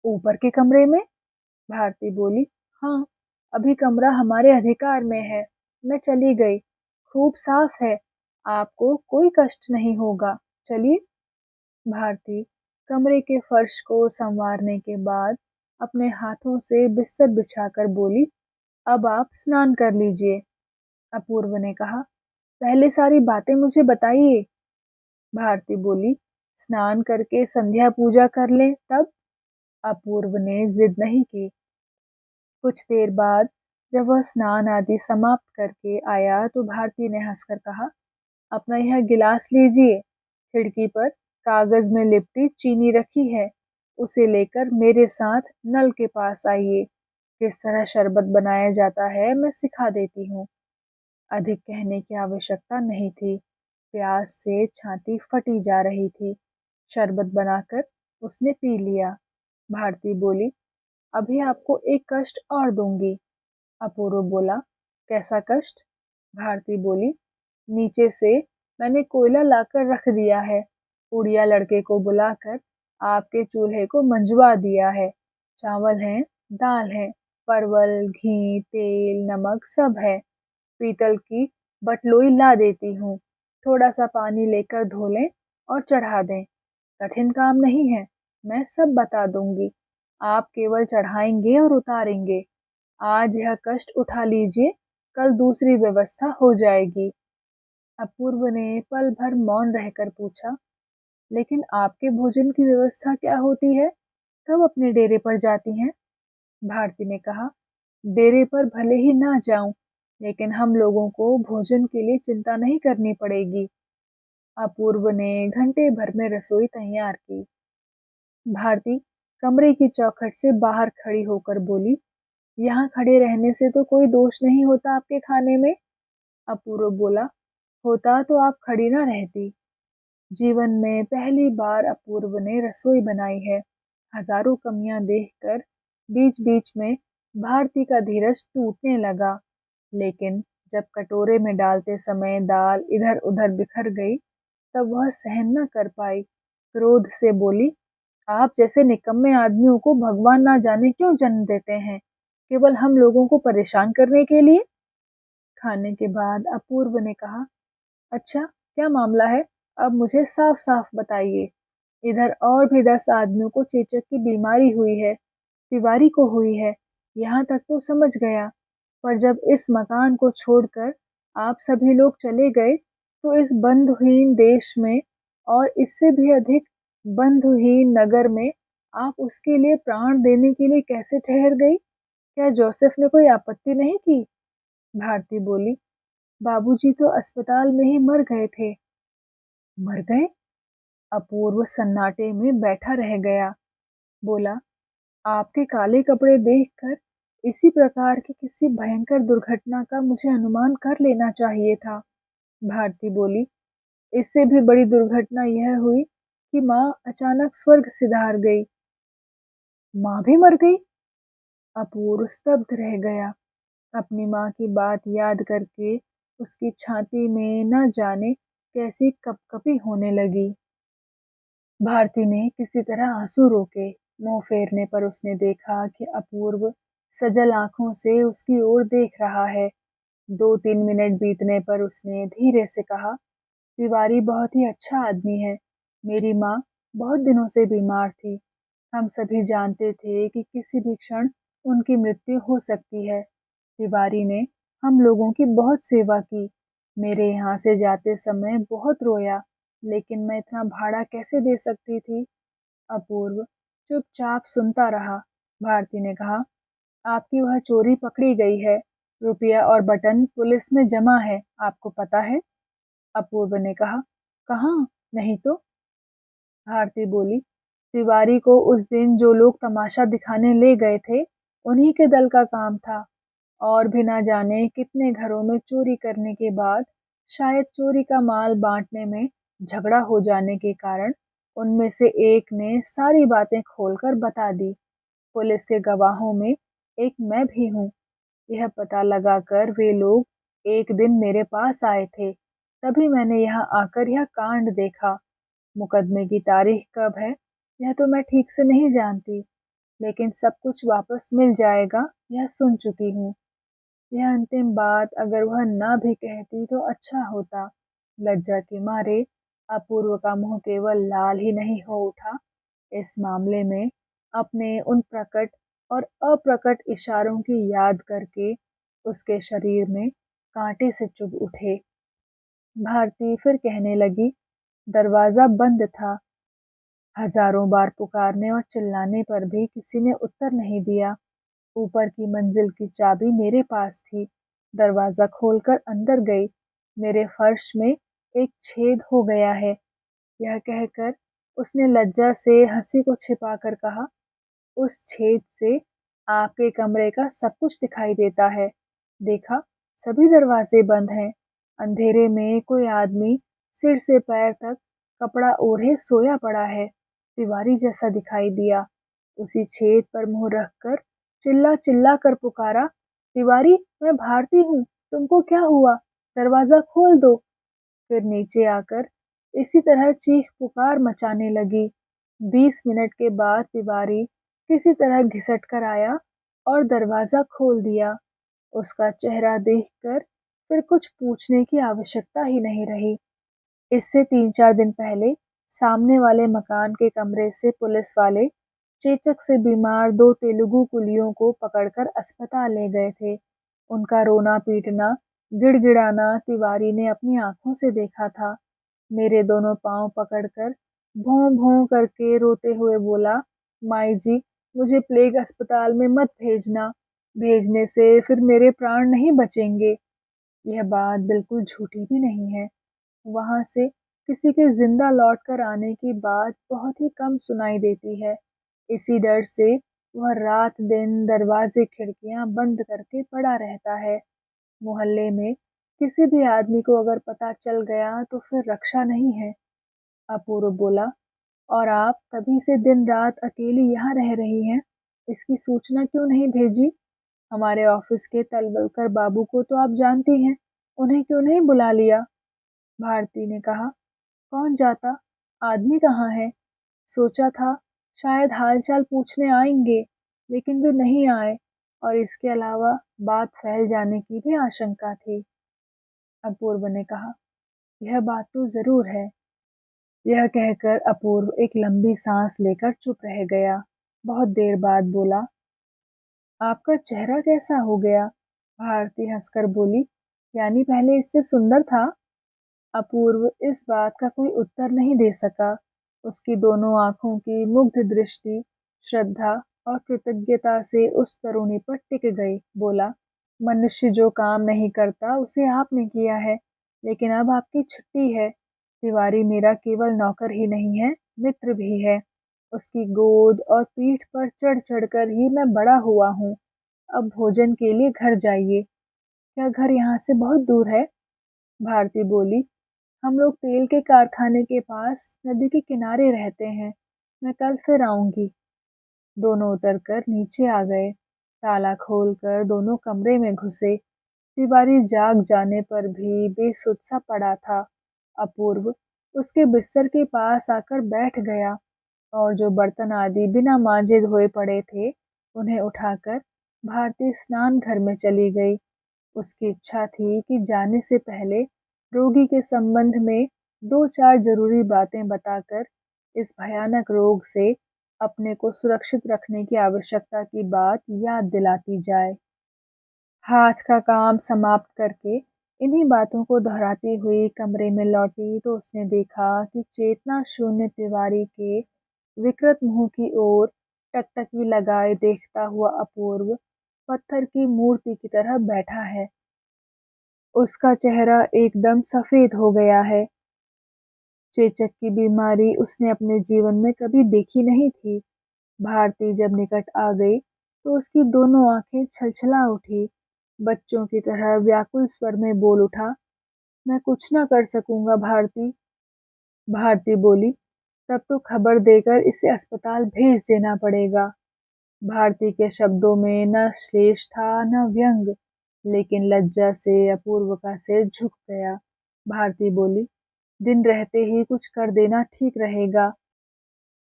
ऊपर के कमरे में? भारती बोली, हाँ, अभी कमरा हमारे अधिकार में है। मैं चली गई, खूब साफ है, आपको कोई कष्ट नहीं होगा, चलिए। भारती कमरे के फर्श को संवारने के बाद अपने हाथों से बिस्तर बिछाकर बोली, अब आप स्नान कर लीजिए। अपूर्व ने कहा, पहले सारी बातें मुझे बताइए। भारती बोली, स्नान करके संध्या पूजा कर लें तब। अपूर्व ने जिद नहीं की। कुछ देर बाद जब वह स्नान आदि समाप्त करके आया तो भारती ने हंसकर कहा, अपना यह गिलास लीजिए, खिड़की पर कागज में लिपटी चीनी रखी है, उसे लेकर मेरे साथ नल के पास आइए। किस तरह शरबत बनाया जाता है मैं सिखा देती हूँ। अधिक कहने की आवश्यकता नहीं थी। प्यास से छाती फटी जा रही थी। शरबत बनाकर उसने पी लिया। भारती बोली, अभी आपको एक कष्ट और दूंगी। अपूर्व बोला, कैसा कष्ट? भारती बोली, नीचे से मैंने कोयला लाकर रख दिया है। उड़िया लड़के को बुलाकर आपके चूल्हे को मंजवा दिया है। चावल हैं, दाल है, परवल, घी, तेल, नमक सब है। पीतल की बटलोई ला देती हूँ। थोड़ा सा पानी लेकर धो लें और चढ़ा दें। कठिन काम नहीं है, मैं सब बता दूंगी। आप केवल चढ़ाएंगे और उतारेंगे। आज यह कष्ट उठा लीजिए, कल दूसरी व्यवस्था हो जाएगी। अपूर्व ने पल भर मौन रहकर पूछा, लेकिन आपके भोजन की व्यवस्था क्या होती है? कब अपने डेरे पर जाती हैं? भारती ने कहा, डेरे पर भले ही ना जाऊं, लेकिन हम लोगों को भोजन के लिए चिंता नहीं करनी पड़ेगी। अपूर्व ने घंटे भर में रसोई तैयार की। भारती कमरे की चौखट से बाहर खड़ी होकर बोली, यहाँ खड़े रहने से तो कोई दोष नहीं होता आपके खाने में? अपूर्व बोला, होता तो आप खड़ी ना रहती। जीवन में पहली बार अपूर्व ने रसोई बनाई है। हजारों कमियां देखकर बीच-बीच में भारती का धीरज टूटने लगा, लेकिन जब कटोरे में डालते समय दाल इधर-उधर बिखर गई, तब वह सहन न कर पाई। क्रोध से बोली, आप जैसे निकम्मे आदमियों को भगवान ना जाने क्यों जन्म देते हैं, केवल हम लोगों को परेशान करने के लिए। खाने के बाद अपूर्व ने कहा, अच्छा, क्या मामला है? अब मुझे साफ-साफ बताइए। इधर और भी 10 आदमियों को चेचक की बीमारी हुई है, तिवारी को हुई है, यहाँ तक तो समझ गया। पर जब इस मकान को छोड़कर आप सभी लोग चले गए, तो इस बंधुहीन देश में और इससे भी अधिक बंधुहीन नगर में आप उसके लिए प्राण देने के लिए कैसे ठहर गई? क्या जोसेफ ने कोई आपत्ति नहीं की? भारती बोली, बाबूजी तो अस्पताल में ही मर गए थे। मर गए? अपूर्व सन्नाटे में बैठा रह गया। बोला, आपके काले कपड़े देखकर इसी प्रकार की किसी भयंकर दुर्घटना का मुझे अनुमान कर लेना चाहिए था। भारती बोली, इससे भी बड़ी दुर्घटना यह हुई कि माँ अचानक स्वर्ग सिधार गई। माँ भी मर गई? अपूर्व स्तब्ध रह गया। अपनी माँ की बात याद करके उसकी छाती में न जाने कैसी कपकपी होने लगी। भारती ने किसी तरह आंसू रोके। मुंह फेरने पर उसने देखा कि अपूर्व सजल आंखों से उसकी ओर देख रहा है। 2-3 मिनट बीतने पर उसने धीरे से कहा, तिवारी बहुत ही अच्छा आदमी है। मेरी माँ बहुत दिनों से बीमार थी। हम सभी जानते थे कि किसी भी क्षण उनकी मृत्यु हो सकती है। तिवारी ने हम लोगों की बहुत सेवा की। मेरे यहाँ से जाते समय बहुत रोया, लेकिन मैं इतना भाड़ा कैसे दे सकती थी? अपूर्व चुपचाप सुनता रहा। भारती ने कहा, आपकी वह चोरी पकड़ी गई है। रुपया और बटन पुलिस में जमा है, आपको पता है? अपूर्व ने कहा, कहाँ? नहीं तो। भारती बोली, तिवारी को उस दिन जो लोग तमाशा दिखाने ले गए थे, उन्हीं के दल का काम था। और भी ना जाने कितने घरों में चोरी करने के बाद शायद चोरी का माल बांटने में झगड़ा हो जाने के कारण उनमें से एक ने सारी बातें खोलकर बता दी। पुलिस के गवाहों में एक मैं भी हूँ। यह पता लगाकर वे लोग एक दिन मेरे पास आए थे, तभी मैंने यहाँ आकर यह कांड देखा। मुकदमे की तारीख कब है, यह तो मैं ठीक से नहीं जानती, लेकिन सब कुछ वापस मिल जाएगा, यह सुन चुकी हूँ। यह अंतिम बात अगर वह ना भी कहती तो अच्छा होता। लज्जा के मारे अपूर्व का मुंह केवल लाल ही नहीं हो उठा, इस मामले में अपने उन प्रकट और अप्रकट इशारों की याद करके उसके शरीर में कांटे से चुभ उठे। भारती फिर कहने लगी, दरवाजा बंद था। हजारों बार पुकारने और चिल्लाने पर भी किसी ने उत्तर नहीं दिया। ऊपर की मंजिल की चाबी मेरे पास थी। दरवाजा खोलकर अंदर गई। मेरे फर्श में एक छेद हो गया है। यह कहकर उसने लज्जा से हंसी को छिपाकर कहा, उस छेद से आपके कमरे का सब कुछ दिखाई देता है। देखा, सभी दरवाजे बंद हैं। अंधेरे में कोई आदमी सिर से पैर तक कपड़ा ओढ़े सोया पड़ा है। तिवारी जैसा दिखाई दिया। उसी छेद पर मुंह रखकर चिल्ला-चिल्ला कर पुकारा, तिवारी, मैं भारती हूँ, तुमको क्या हुआ? दरवाजा खोल दो। फिर नीचे आकर इसी तरह चीख-पुकार मचाने लगी। 20 मिनट के बाद तिवारी किसी तरह घिसट कर आया और दरवाजा खोल दिया। उसका चेहरा देखकर फिर कुछ पूछने की आवश्यकता ही नहीं रही। इससे 3-4 दिन पहले सामने वाले मकान के कमरे से पुलिस वाले चेचक से बीमार 2 तेलुगु कुलियों को पकड़कर अस्पताल ले गए थे। उनका रोना-पीटना, गिड़गिड़ाना तिवारी ने अपनी आँखों से देखा था। मेरे दोनों पाँव पकड़कर भौं-भौं करके रोते हुए बोला, माई जी, मुझे प्लेग अस्पताल में मत भेजना। भेजने से फिर मेरे प्राण नहीं बचेंगे। यह बात बिल्कुल झूठी भी नहीं है। वहाँ से किसी के जिंदा लौट कर आने की बात बहुत ही कम सुनाई देती है। इसी डर से वह रात दिन दरवाजे खिड़कियां बंद करके पड़ा रहता है। मोहल्ले में किसी भी आदमी को अगर पता चल गया तो फिर रक्षा नहीं है। अपूर्व बोला, और आप तभी से दिन रात अकेली यहाँ रह रही हैं, इसकी सूचना क्यों नहीं भेजी? हमारे ऑफिस के तलवलकर बाबू को तो आप जानती हैं, उन्हें क्यों नहीं बुला लिया? भारती ने कहा, कौन जाता, आदमी कहाँ है? सोचा था शायद हालचाल पूछने आएंगे, लेकिन वे नहीं आए, और इसके अलावा बात फैल जाने की भी आशंका थी। अपूर्व ने कहा, यह बात तो जरूर है। यह कहकर अपूर्व एक लंबी सांस लेकर चुप रह गया। बहुत देर बाद बोला, आपका चेहरा कैसा हो गया? भारती हंसकर बोली, यानी पहले इससे सुंदर था? अपूर्व इस बात का कोई उत्तर नहीं दे सका। उसकी दोनों आंखों की मुग्ध दृष्टि श्रद्धा और कृतज्ञता से उस तरुणी पर टिक गई। बोला, मनुष्य जो काम नहीं करता उसे आपने किया है, लेकिन अब आपकी छुट्टी है। तिवारी मेरा केवल नौकर ही नहीं है, मित्र भी है। उसकी गोद और पीठ पर चढ़ चढ़कर ही मैं बड़ा हुआ हूँ। अब भोजन के लिए घर जाइए। क्या घर यहाँ से बहुत दूर है? भारती बोली, हम लोग तेल के कारखाने के पास नदी के किनारे रहते हैं। मैं कल फिर आऊंगी। दोनों उतरकर नीचे आ गए। ताला खोलकर दोनों कमरे में घुसे। तिवारी जाग जाने पर भी बेसुध सा पड़ा था। अपूर्व उसके बिस्तर के पास आकर बैठ गया और जो बर्तन आदि बिना मांजे धोए पड़े थे, उन्हें उठाकर भारती स्नान घर में चली गई। उसकी इच्छा थी कि जाने से पहले रोगी के संबंध में दो चार जरूरी बातें बताकर इस भयानक रोग से अपने को सुरक्षित रखने की आवश्यकता की बात याद दिलाती जाए। हाथ का काम समाप्त करके इन्हीं बातों को दोहराती हुई कमरे में लौटी तो उसने देखा कि चेतना शून्य तिवारी के विकृत मुंह की ओर टकटकी लगाए देखता हुआ अपूर्व पत्थर की मूर्ति की तरह बैठा है। उसका चेहरा एकदम सफेद हो गया है। चेचक की बीमारी उसने अपने जीवन में कभी देखी नहीं थी। भारती जब निकट आ गई तो उसकी दोनों आंखें छलछला उठी। बच्चों की तरह व्याकुल स्वर में बोल उठा, मैं कुछ ना कर सकूंगा भारती। भारती बोली, तब तो खबर देकर इसे अस्पताल भेज देना पड़ेगा। भारती के शब्दों में न श्लेष था न व्यंग, लेकिन लज्जा से अपूर्व का सिर झुक गया। भारती बोली, दिन रहते ही कुछ कर देना ठीक रहेगा।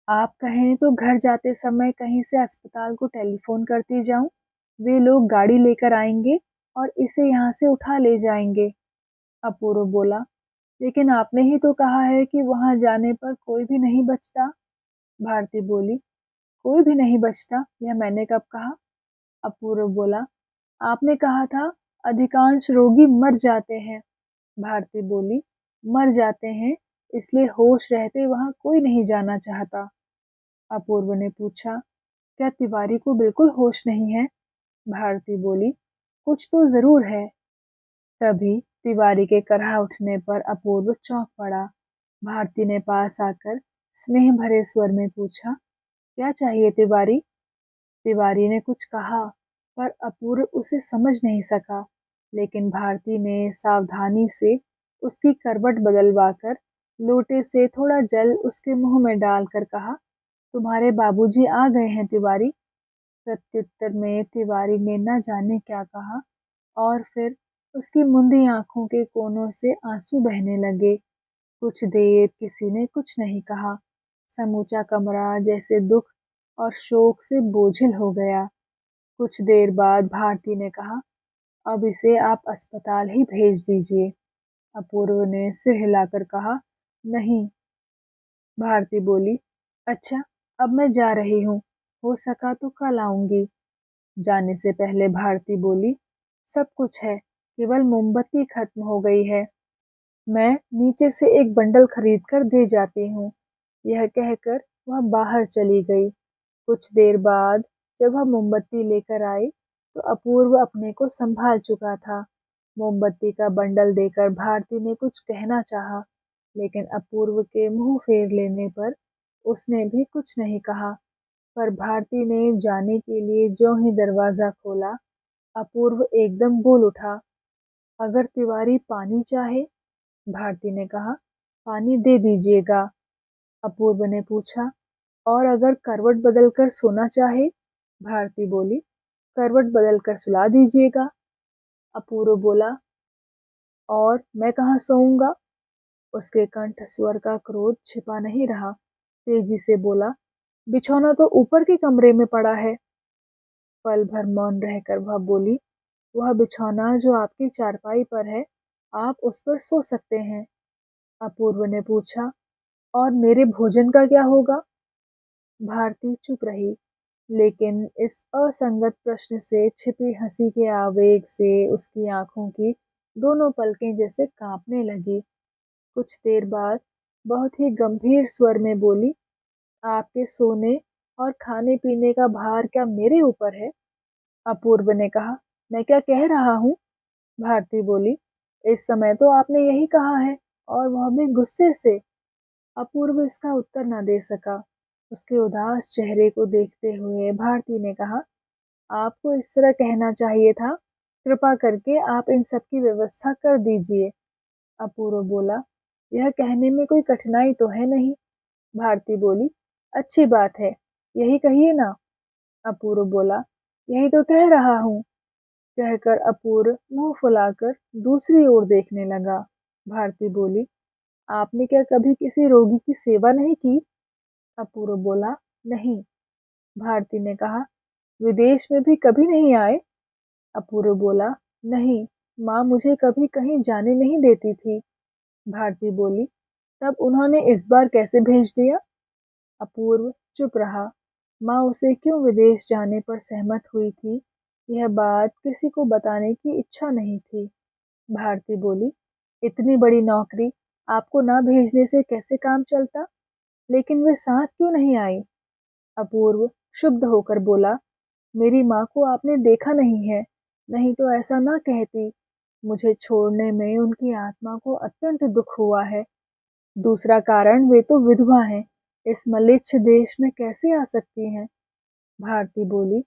आप कहें तो घर जाते समय कहीं से अस्पताल को टेलीफोन करती जाऊं, वे लोग गाड़ी लेकर आएंगे और इसे यहाँ से उठा ले जाएंगे। अपूर्व बोला, लेकिन आपने ही तो कहा है कि वहां जाने पर कोई भी नहीं बचता। भारती बोली, कोई भी नहीं बचता, यह मैंने कब कहा? अपूर्व बोला, आपने कहा था अधिकांश रोगी मर जाते हैं। भारती बोली, मर जाते हैं, इसलिए होश रहते वहां कोई नहीं जाना चाहता। अपूर्व ने पूछा, क्या तिवारी को बिल्कुल होश नहीं है? भारती बोली, कुछ तो जरूर है। तभी तिवारी के करहा उठने पर अपूर्व चौंक पड़ा। भारती ने पास आकर स्नेह भरे स्वर में पूछा, क्या चाहिए तिवारी? तिवारी ने कुछ कहा, पर अपूर्व उसे समझ नहीं सका। लेकिन भारती ने सावधानी से उसकी करवट बदलवाकर लोटे से थोड़ा जल उसके मुंह में डालकर कहा, तुम्हारे बाबूजी आ गए हैं तिवारी। प्रत्युत्तर में तिवारी ने न जाने क्या कहा, और फिर उसकी मुंदी आंखों के कोनों से आंसू बहने लगे। कुछ देर किसी ने कुछ नहीं कहा। समूचा कमरा जैसे दुख और शोक से बोझिल हो गया। कुछ देर बाद भारती ने कहा, अब इसे आप अस्पताल ही भेज दीजिए। अपूर्व ने सिर हिलाकर कहा, नहीं। भारती बोली, अच्छा, अब मैं जा रही हूँ, हो सका तो कल आऊंगी। जाने से पहले भारती बोली, सब कुछ है, केवल मोमबत्ती खत्म हो गई है। मैं नीचे से एक बंडल खरीद कर दे जाती हूँ। यह कहकर वह बाहर चली गई। कुछ देर बाद जब वह मोमबत्ती लेकर आई तो अपूर्व अपने को संभाल चुका था। मोमबत्ती का बंडल देकर भारती ने कुछ कहना चाहा, लेकिन अपूर्व के मुंह फेर लेने पर उसने भी कुछ नहीं कहा। पर भारती ने जाने के लिए ज्यों ही दरवाज़ा खोला, अपूर्व एकदम बोल उठा, "अगर तिवारी पानी चाहे?" भारती ने कहा, "पानी दे दीजिएगा।" अपूर्व ने पूछा, "और अगर करवट बदलकर सोना चाहे?" भारती बोली, "करवट बदलकर सुला दीजिएगा।" अपूर्व बोला, "और मैं कहाँ सोऊंगा?" उसके कंठ स्वर का क्रोध छिपा नहीं रहा। तेजी से बोला, "बिछौना तो ऊपर के कमरे में पड़ा है।" पल भर मौन रहकर वह बोली, "वह बिछौना जो आपकी चारपाई पर है, आप उस पर सो सकते हैं।" अपूर्व ने पूछा, "और मेरे भोजन का क्या होगा?" भारती चुप रही, लेकिन इस असंगत प्रश्न से छिपी हंसी के आवेग से उसकी आंखों की दोनों पलकें जैसे कांपने लगी। कुछ देर बाद बहुत ही गंभीर स्वर में बोली, "आपके सोने और खाने-पीने का भार क्या मेरे ऊपर है?" अपूर्व ने कहा, "मैं क्या कह रहा हूँ?" भारती बोली, "इस समय तो आपने यही कहा है, और वह भी गुस्से से।" अपूर्व इसका उत्तर न दे सका। उसके उदास चेहरे को देखते हुए भारती ने कहा, "आपको इस तरह कहना चाहिए था, कृपा करके आप इन सब की व्यवस्था कर दीजिए।" अपूर्व बोला, "यह कहने में कोई कठिनाई तो है नहीं।" भारती बोली, "अच्छी बात है, यही कहिए ना।" अपूर्व बोला, "यही तो कह रहा हूँ।" कहकर अपूर्व मुंह फुलाकर दूसरी ओर देखने लगा। भारती बोली, "आपने क्या कभी किसी रोगी की सेवा नहीं की?" अपूर्व बोला, "नहीं।" भारती ने कहा, "विदेश में भी कभी नहीं आए?" अपूर्व बोला, "नहीं, माँ मुझे कभी कहीं जाने नहीं देती थी।" भारती बोली, "तब उन्होंने इस बार कैसे भेज दिया?" अपूर्व चुप रहा। माँ उसे क्यों विदेश जाने पर सहमत हुई थी, यह बात किसी को बताने की इच्छा नहीं थी। भारती बोली, "इतनी बड़ी नौकरी आपको ना भेजने से कैसे काम चलता? लेकिन वे साथ क्यों नहीं आई?" अपूर्व क्षुब्ध होकर बोला, "मेरी माँ को आपने देखा नहीं है, नहीं तो ऐसा ना कहती। मुझे छोड़ने में उनकी आत्मा को अत्यंत दुख हुआ है। दूसरा कारण, वे तो विधवा हैं, इस मलेच्छ देश में कैसे आ सकती हैं?" भारती बोली,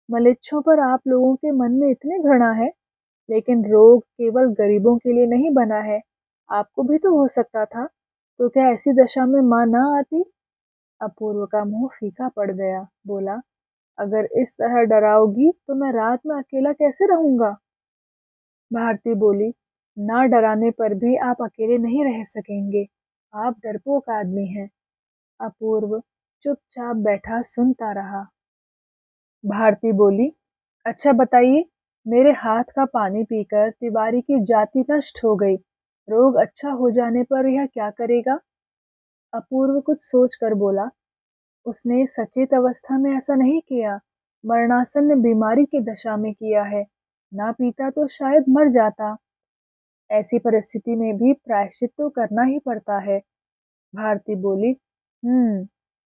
"मलेच्छों पर आप लोगों के मन में इतनी घृणा है, लेकिन रोग केवल गरीबों के लिए नहीं बना है, आपको भी तो हो सकता था, तो क्या ऐसी दशा में माँ ना आती?" अपूर्व का मुंह फीका पड़ गया, बोला, "अगर इस तरह डराओगी तो मैं रात में अकेला कैसे रहूंगा?" भारती बोली, "ना डराने पर भी आप अकेले नहीं रह सकेंगे, आप डरपोक आदमी हैं।" अपूर्व चुपचाप बैठा सुनता रहा। भारती बोली, "अच्छा बताइए, मेरे हाथ का पानी पीकर तिवारी की जाति नष्ट हो गई, रोग अच्छा हो जाने पर यह क्या करेगा?" अपूर्व कुछ सोच कर बोला, "उसने सचेत अवस्था में ऐसा नहीं किया, मरणासन्न बीमारी की दशा में किया है, ना पीता तो शायद मर जाता। ऐसी परिस्थिति में भी प्रायश्चित तो करना ही पड़ता है।" भारती बोली,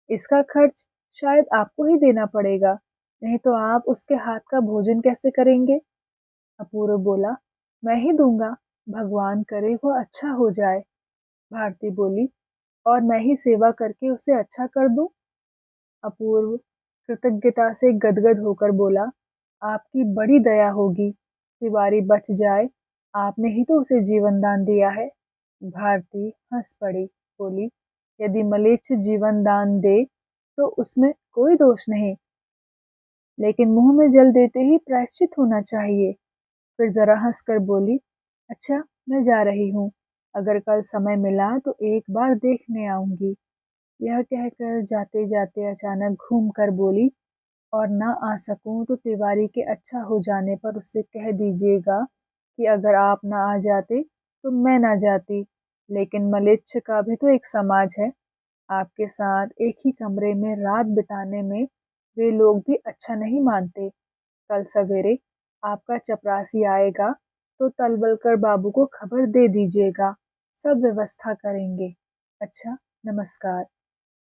इसका खर्च शायद आपको ही देना पड़ेगा, नहीं तो आप उसके हाथ का भोजन कैसे करेंगे?" अपूर्व बोला, "मैं ही दूंगा, भगवान करे वो अच्छा हो जाए।" भारती बोली, "और मैं ही सेवा करके उसे अच्छा कर दूं?" अपूर्व कृतज्ञता से गदगद होकर बोला, "आपकी बड़ी दया होगी, तिवारी बच जाए, आपने ही तो उसे जीवन दान दिया है।" भारती हंस पड़ी, बोली, "यदि मलेच्छ जीवन दान दे तो उसमें कोई दोष नहीं, लेकिन मुंह में जल देते ही प्रायश्चित होना चाहिए।" फिर जरा हंसकर बोली, "अच्छा, मैं जा रही हूँ, अगर कल समय मिला तो एक बार देखने आऊंगी।" यह कहकर जाते जाते अचानक घूम कर बोली, "और ना आ सकूं तो तिवारी के अच्छा हो जाने पर उससे कह दीजिएगा कि अगर आप ना आ जाते तो मैं ना जाती, लेकिन मलेच्छ का भी तो एक समाज है, आपके साथ एक ही कमरे में रात बिताने में वे लोग भी अच्छा नहीं मानते। कल सवेरे आपका चपरासी आएगा तो तलवलकर बाबू को खबर दे दीजिएगा, सब व्यवस्था करेंगे। अच्छा, नमस्कार।"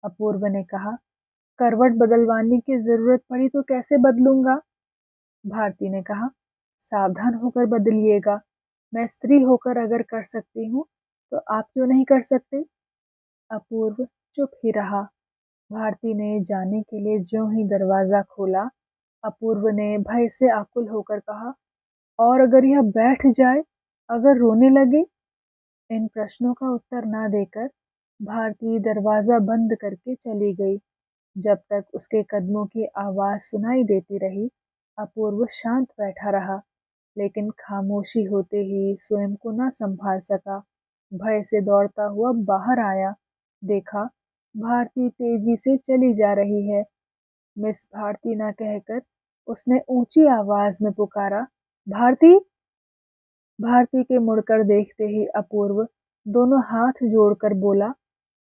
अपूर्व ने कहा, "करवट बदलवाने की जरूरत पड़ी तो कैसे बदलूंगा?" भारती ने कहा, "सावधान होकर बदलिएगा, मैं स्त्री होकर अगर कर सकती हूँ तो आप क्यों नहीं कर सकते?" अपूर्व चुप ही रहा। भारती ने जाने के लिए ज्यों ही दरवाज़ा खोला, अपूर्व ने भय से आकुल होकर कहा, और अगर यह बैठ जाए, अगर रोने लगे? इन प्रश्नों का उत्तर ना देकर भारती दरवाज़ा बंद करके चली गई। जब तक उसके कदमों की आवाज़ सुनाई देती रही, अपूर्व शांत बैठा रहा, लेकिन खामोशी होते ही स्वयं को न संभाल सका। भय से दौड़ता हुआ बाहर आया, देखा भारती तेजी से चली जा रही है। मिस भारती ना कहकर उसने ऊंची आवाज में पुकारा, भारती! भारती के मुड़कर देखते ही अपूर्व दोनों हाथ जोड़कर बोला,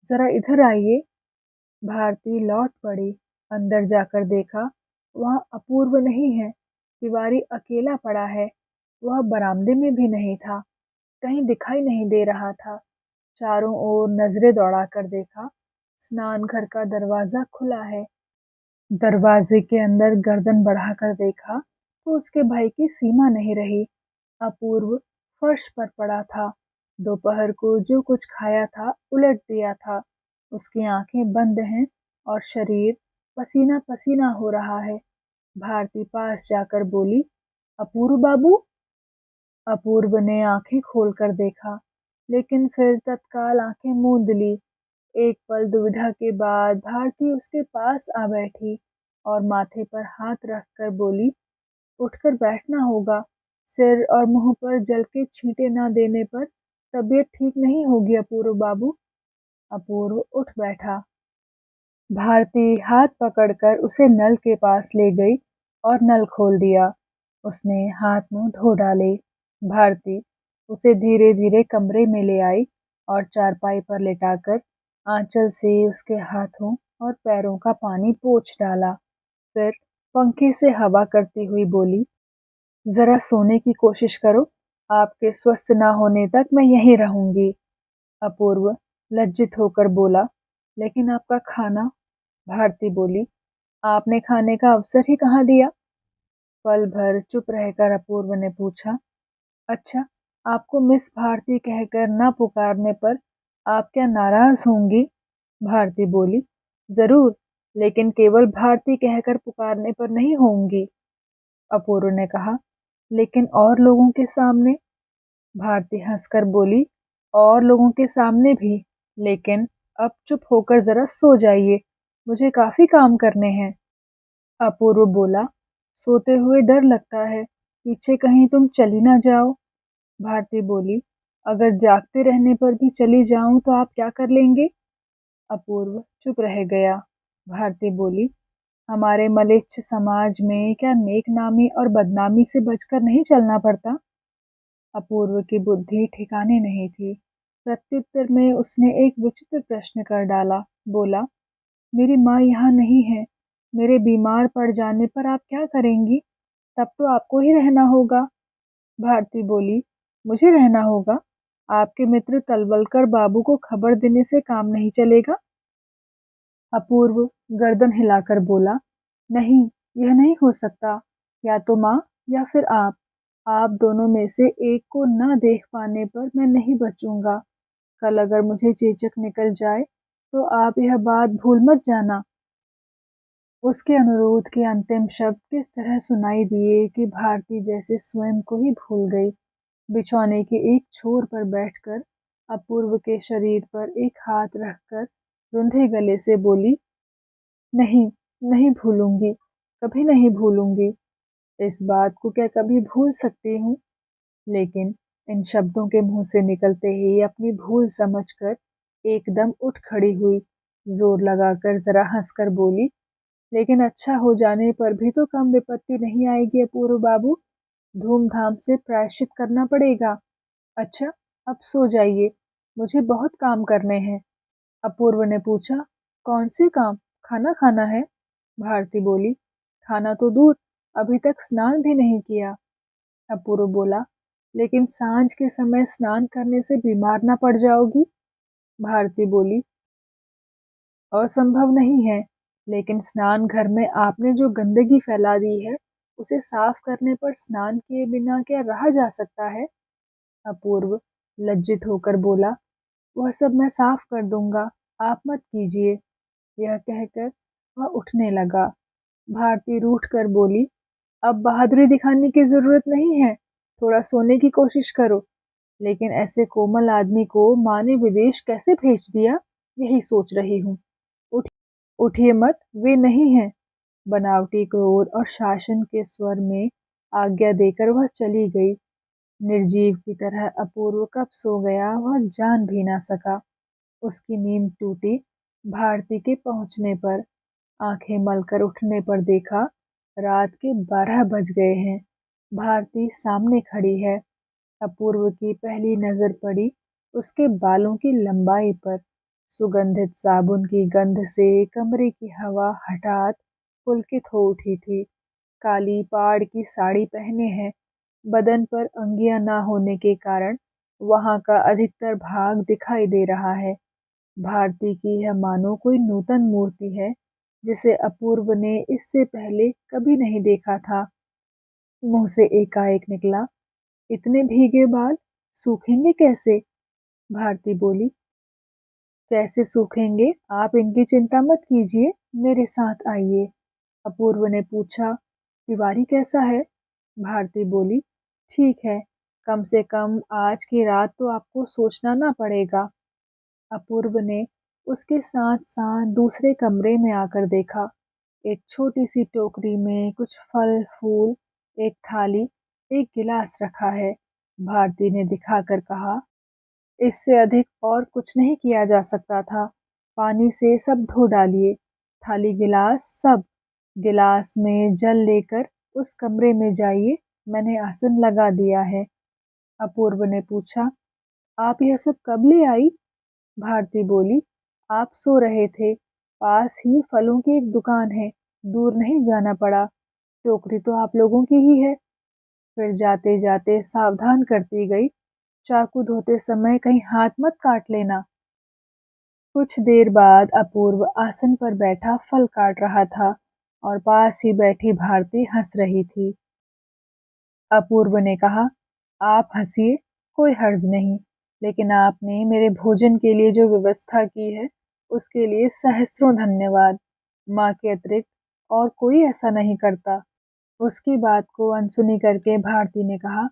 जरा इधर आइए। भारती लौट पड़ी। अंदर जाकर देखा, वहां अपूर्व नहीं है। तिवारी अकेला पड़ा है। वह बरामदे में भी नहीं था, कहीं दिखाई नहीं दे रहा था। चारों ओर नजरें दौड़ाकर देखा, स्नान घर का दरवाजा खुला है। दरवाजे के अंदर गर्दन बढ़ाकर देखा तो उसके भय की सीमा नहीं रही। अपूर्व फर्श पर पड़ा था। दोपहर को जो कुछ खाया था उलट दिया था। उसकी आंखें बंद हैं और शरीर पसीना पसीना हो रहा है। भारती पास जाकर बोली, अपूर्व बाबू। अपूर्व ने आंखें खोलकर देखा, लेकिन फिर तत्काल आंखें मूंद ली। एक पल दुविधा के बाद भारती उसके पास आ बैठी और माथे पर हाथ रखकर बोली, उठकर बैठना होगा। सिर और मुंह पर जल के छींटे न देने पर तबीयत ठीक नहीं होगी अपूर्व बाबू। अपूर्व उठ बैठा। भारती हाथ पकड़कर उसे नल के पास ले गई और नल खोल दिया। उसने हाथ मुंह धो डाले। भारती उसे धीरे धीरे कमरे में ले आई और चारपाई पर लेटाकर आंचल से उसके हाथों और पैरों का पानी पोंछ डाला। फिर पंखे से हवा करती हुई बोली, जरा सोने की कोशिश करो। आपके स्वस्थ ना होने तक मैं यहीं रहूंगी। अपूर्व लज्जित होकर बोला, लेकिन आपका खाना? भारती बोली, आपने खाने का अवसर ही कहाँ दिया? पल भर चुप रहकर अपूर्व ने पूछा, अच्छा, आपको मिस भारती कहकर न पुकारने पर आप क्या नाराज होंगी? भारती बोली, जरूर, लेकिन केवल भारती कहकर पुकारने पर नहीं होंगी। अपूर्व ने कहा, लेकिन और लोगों के सामने? भारती हंसकर बोली, और लोगों के सामने भी, लेकिन अब चुप होकर जरा सो जाइए, मुझे काफी काम करने हैं। अपूर्व बोला, सोते हुए डर लगता है, पीछे कहीं तुम चली ना जाओ। भारती बोली, अगर जागते रहने पर भी चली जाऊं तो आप क्या कर लेंगे? अपूर्व चुप रह गया। भारती बोली, हमारे मलेच्छ समाज में क्या नेक नामी और बदनामी से बचकर नहीं चलना पड़ता? अपूर्व की बुद्धि ठिकाने नहीं थी। प्रत्युत्तर में उसने एक विचित्र प्रश्न कर डाला। बोला, मेरी माँ यहाँ नहीं है। मेरे बीमार पड़ जाने पर आप क्या करेंगी? तब तो आपको ही रहना होगा। भारती बोली, मुझे रहना होगा? आपके मित्र तलवलकर बाबू को खबर देने से काम नहीं चलेगा? अपूर्व गर्दन हिलाकर बोला, नहीं, यह नहीं हो सकता। या तो माँ या फिर आप दोनों में से एक को न देख पाने पर मैं नहीं बचूंगा। कल अगर मुझे चेचक निकल जाए तो आप यह बात भूल मत जाना। उसके अनुरोध के अंतिम शब्द किस तरह सुनाई दिए कि भारती जैसे स्वयं को ही भूल गई। बिछौने के एक छोर पर बैठकर अपूर्व के शरीर पर एक हाथ रखकर रुंधे गले से बोली, नहीं, नहीं भूलूंगी, कभी नहीं भूलूंगी। इस बात को क्या कभी भूल सकती हूँ? लेकिन इन शब्दों के मुंह से निकलते ही अपनी भूल समझकर एकदम उठ खड़ी हुई, जोर लगाकर जरा हंसकर बोली, लेकिन अच्छा हो जाने पर भी तो कम विपत्ति नहीं आएगी अपूर्व बाबू। धूमधाम से प्रायश्चित करना पड़ेगा। अच्छा, अब सो जाइए, मुझे बहुत काम करने हैं। अपूर्व ने पूछा, कौन से काम? खाना खाना है? भारती बोली, खाना तो दूर, अभी तक स्नान भी नहीं किया। अपूर्व बोला, लेकिन सांझ के समय स्नान करने से बीमार ना पड़ जाओगी? भारती बोली, असंभव नहीं है, लेकिन स्नान घर में आपने जो गंदगी फैला दी है, उसे साफ करने पर स्नान किए बिना क्या रहा जा सकता है? अपूर्व लज्जित होकर बोला, वह सब मैं साफ कर दूंगा, आप मत कीजिए। यह कहकर वह उठने लगा। भारती रूठ कर बोली, अब बहादुरी दिखाने की जरूरत नहीं है, थोड़ा सोने की कोशिश करो। लेकिन ऐसे कोमल आदमी को माँ ने विदेश कैसे भेज दिया, यही सोच रही हूँ। उठ उठिए मत, वे नहीं हैं। बनावटी क्रोध और शासन के स्वर में आज्ञा देकर वह चली गई। निर्जीव की तरह अपूर्व कब सो गया वह जान भी ना सका। उसकी नींद टूटी भारती के पहुंचने पर। आंखें मलकर उठने पर देखा रात के 12 बज गए हैं। भारती सामने खड़ी है। अपूर्व की पहली नजर पड़ी उसके बालों की लंबाई पर। सुगंधित साबुन की गंध से कमरे की हवा हठात पुलकित हो उठी थी। काली पाड़ की साड़ी पहने है। बदन पर अंगियां ना होने के कारण वहां का अधिकतर भाग दिखाई दे रहा है। भारती की यह मानो कोई नूतन मूर्ति है जिसे अपूर्व ने इससे पहले कभी नहीं देखा था। मुंह से एकाएक निकला, इतने भीगे बाल सूखेंगे कैसे? भारती बोली, कैसे सूखेंगे आप इनकी चिंता मत कीजिए, मेरे साथ आइए। अपूर्व ने पूछा, तिवारी कैसा है? भारती बोली, ठीक है, कम से कम आज की रात तो आपको सोचना ना पड़ेगा। अपूर्व ने उसके साथ साथ दूसरे कमरे में आकर देखा। एक छोटी सी टोकरी में कुछ फल फूल, एक थाली, एक गिलास रखा है। भारती ने दिखाकर कहा, इससे अधिक और कुछ नहीं किया जा सकता था। पानी से सब धो डालिए, थाली गिलास सब। गिलास में जल लेकर उस कमरे में जाइए, मैंने आसन लगा दिया है। अपूर्व ने पूछा, आप यह सब कब ले आई? भारती बोली, आप सो रहे थे, पास ही फलों की एक दुकान है, दूर नहीं जाना पड़ा। टोकरी तो आप लोगों की ही है। फिर जाते जाते सावधान करती गई, चाकू धोते समय कहीं हाथ मत काट लेना। कुछ देर बाद अपूर्व आसन पर बैठा फल काट रहा था और पास ही बैठी भारती हंस रही थी। अपूर्व ने कहा, आप हंसिए, कोई हर्ज नहीं, लेकिन आपने मेरे भोजन के लिए जो व्यवस्था की है उसके लिए सहस्त्रों धन्यवाद। माँ के अतिरिक्त और कोई ऐसा नहीं करता। उसकी बात को अनसुनी करके भारती ने कहा,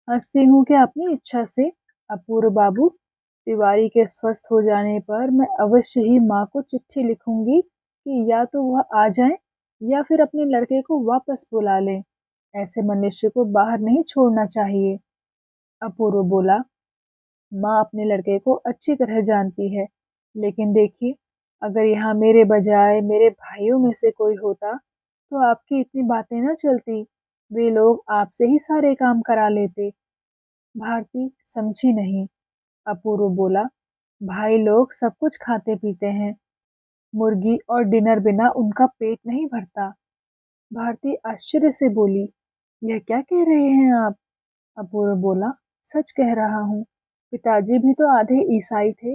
हंसती हूँ क्या अपनी इच्छा से? अपूर्व बाबू, तिवारी के स्वस्थ हो जाने पर मैं अवश्य ही माँ को चिट्ठी लिखूंगी कि या तो वह आ जाएं या फिर अपने लड़के को वापस बुला लें। ऐसे मनुष्य को बाहर नहीं छोड़ना चाहिए। अपूर्व बोला, माँ अपने लड़के को अच्छी तरह जानती है, लेकिन देखिए, अगर यहाँ मेरे बजाय मेरे भाइयों में से कोई होता तो आपकी इतनी बातें न चलती, वे लोग आपसे ही सारे काम करा लेते। भारती समझी नहीं। अपूर्व बोला, भाई लोग सब कुछ खाते पीते हैं, मुर्गी और डिनर बिना उनका पेट नहीं भरता। भारती आश्चर्य से बोली, यह क्या कह रहे हैं आप? अपूर्व बोला, सच कह रहा हूँ, पिताजी भी तो आधे ईसाई थे,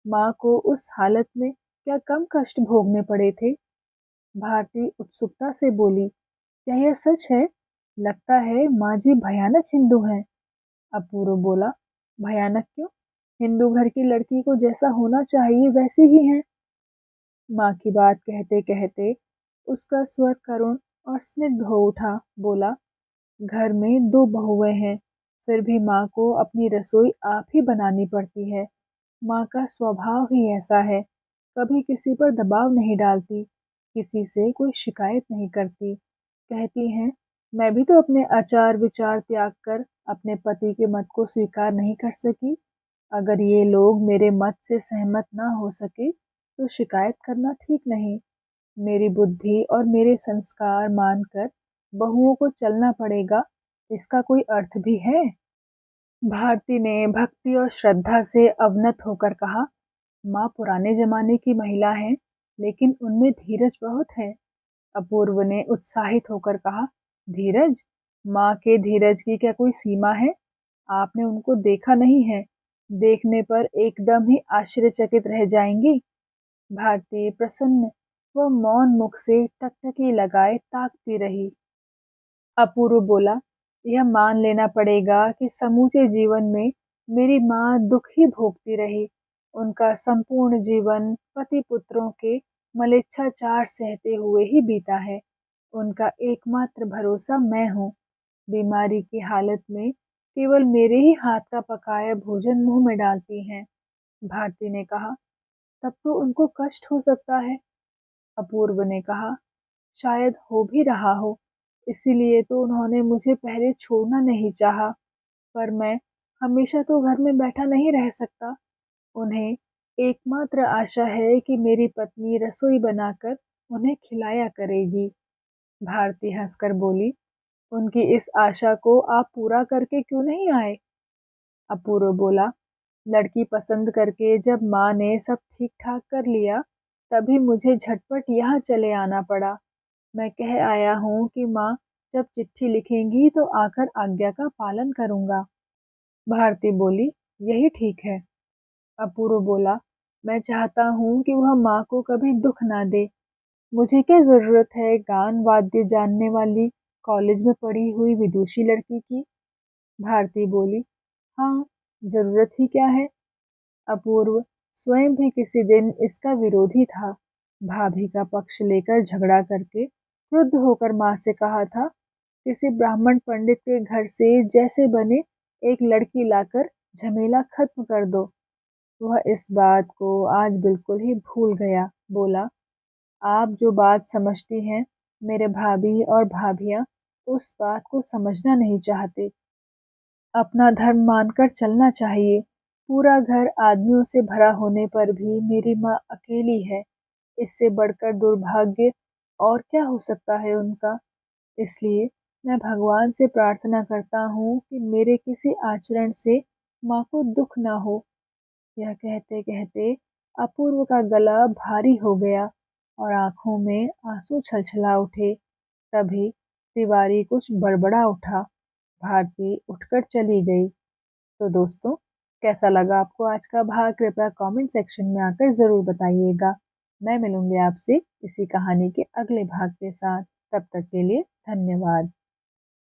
माँ को उस हालत में क्या कम कष्ट भोगने पड़े थे? भारती उत्सुकता से बोली, क्या यह सच है? लगता है माँ जी भयानक हिंदू हैं। अपूर्व बोला, भयानक क्यों? हिंदू घर की लड़की को जैसा होना चाहिए वैसी ही है। माँ की बात कहते कहते उसका स्वर करुण और स्निग्ध हो उठा। बोला, घर में 2 बहुएं हैं, फिर भी माँ को अपनी रसोई आप ही बनानी पड़ती है। माँ का स्वभाव ही ऐसा है, कभी किसी पर दबाव नहीं डालती, किसी से कोई शिकायत नहीं करती। कहती हैं, मैं भी तो अपने आचार विचार त्याग कर अपने पति के मत को स्वीकार नहीं कर सकी। अगर ये लोग मेरे मत से सहमत ना हो सके तो शिकायत करना ठीक नहीं। मेरी बुद्धि और मेरे संस्कार मानकर बहुओं को चलना पड़ेगा, इसका कोई अर्थ भी है? भारती ने भक्ति और श्रद्धा से अवनत होकर कहा, माँ पुराने जमाने की महिला हैं, लेकिन उनमें धीरज बहुत है। अपूर्व ने उत्साहित होकर कहा, धीरज? माँ के धीरज की क्या कोई सीमा है? आपने उनको देखा नहीं है, देखने पर एकदम ही आश्चर्यचकित रह जाएंगी। भारती प्रसन्न व मौन मुख से टकटकी लगाए ताकती रही। अपूर्व बोला, यह मान लेना पड़ेगा कि समूचे जीवन में मेरी माँ दुख ही भोगती रही। उनका संपूर्ण जीवन पति पुत्रों के मलेच्छाचार सहते हुए ही बीता है। उनका एकमात्र भरोसा मैं हूँ। बीमारी की हालत में केवल मेरे ही हाथ का पकाया भोजन मुंह में डालती हैं। भारती ने कहा, तब तो उनको कष्ट हो सकता है। अपूर्व ने कहा, शायद हो भी रहा हो, इसीलिए तो उन्होंने मुझे पहले छोड़ना नहीं चाहा। पर मैं हमेशा तो घर में बैठा नहीं रह सकता। उन्हें एकमात्र आशा है कि मेरी पत्नी रसोई बनाकर उन्हें खिलाया करेगी। भारती हंसकर बोली, उनकी इस आशा को आप पूरा करके क्यों नहीं आए? अपूर्व बोला, लड़की पसंद करके जब माँ ने सब ठीक ठाक कर लिया, तभी मुझे झटपट यहाँ चले आना पड़ा। मैं कह आया हूँ कि माँ जब चिट्ठी लिखेंगी तो आकर आज्ञा का पालन करूँगा। भारती बोली, यही ठीक है। अपूर्व बोला, मैं चाहता हूँ कि वह माँ को कभी दुख ना दे। मुझे क्या जरूरत है गान वाद्य जानने वाली कॉलेज में पढ़ी हुई विदुषी लड़की की? भारती बोली, हाँ, जरूरत ही क्या है। अपूर्व स्वयं भी किसी दिन इसका विरोधी था। भाभी का पक्ष लेकर झगड़ा करके क्रुद्ध होकर माँ से कहा था, किसी ब्राह्मण पंडित के घर से जैसे बने एक लड़की लाकर झमेला खत्म कर दो। वह इस बात को आज बिल्कुल ही भूल गया। बोला, आप जो बात समझती हैं, मेरे भाभी और भाभियाँ उस बात को समझना नहीं चाहते। अपना धर्म मानकर चलना चाहिए। पूरा घर आदमियों से भरा होने पर भी मेरी माँ अकेली है। इससे बढ़कर दुर्भाग्य और क्या हो सकता है उनका? इसलिए मैं भगवान से प्रार्थना करता हूँ कि मेरे किसी आचरण से माँ को दुख ना हो। यह कहते कहते अपूर्व का गला भारी हो गया और आंखों में आंसू छलछला उठे। तभी तिवारी कुछ बड़बड़ा उठा। भारती उठकर चली गई। तो दोस्तों, कैसा लगा आपको आज का भाग? कृपया कमेंट सेक्शन में आकर ज़रूर बताइएगा। मैं मिलूंगी आपसे इसी कहानी के अगले भाग के साथ। तब तक के लिए धन्यवाद।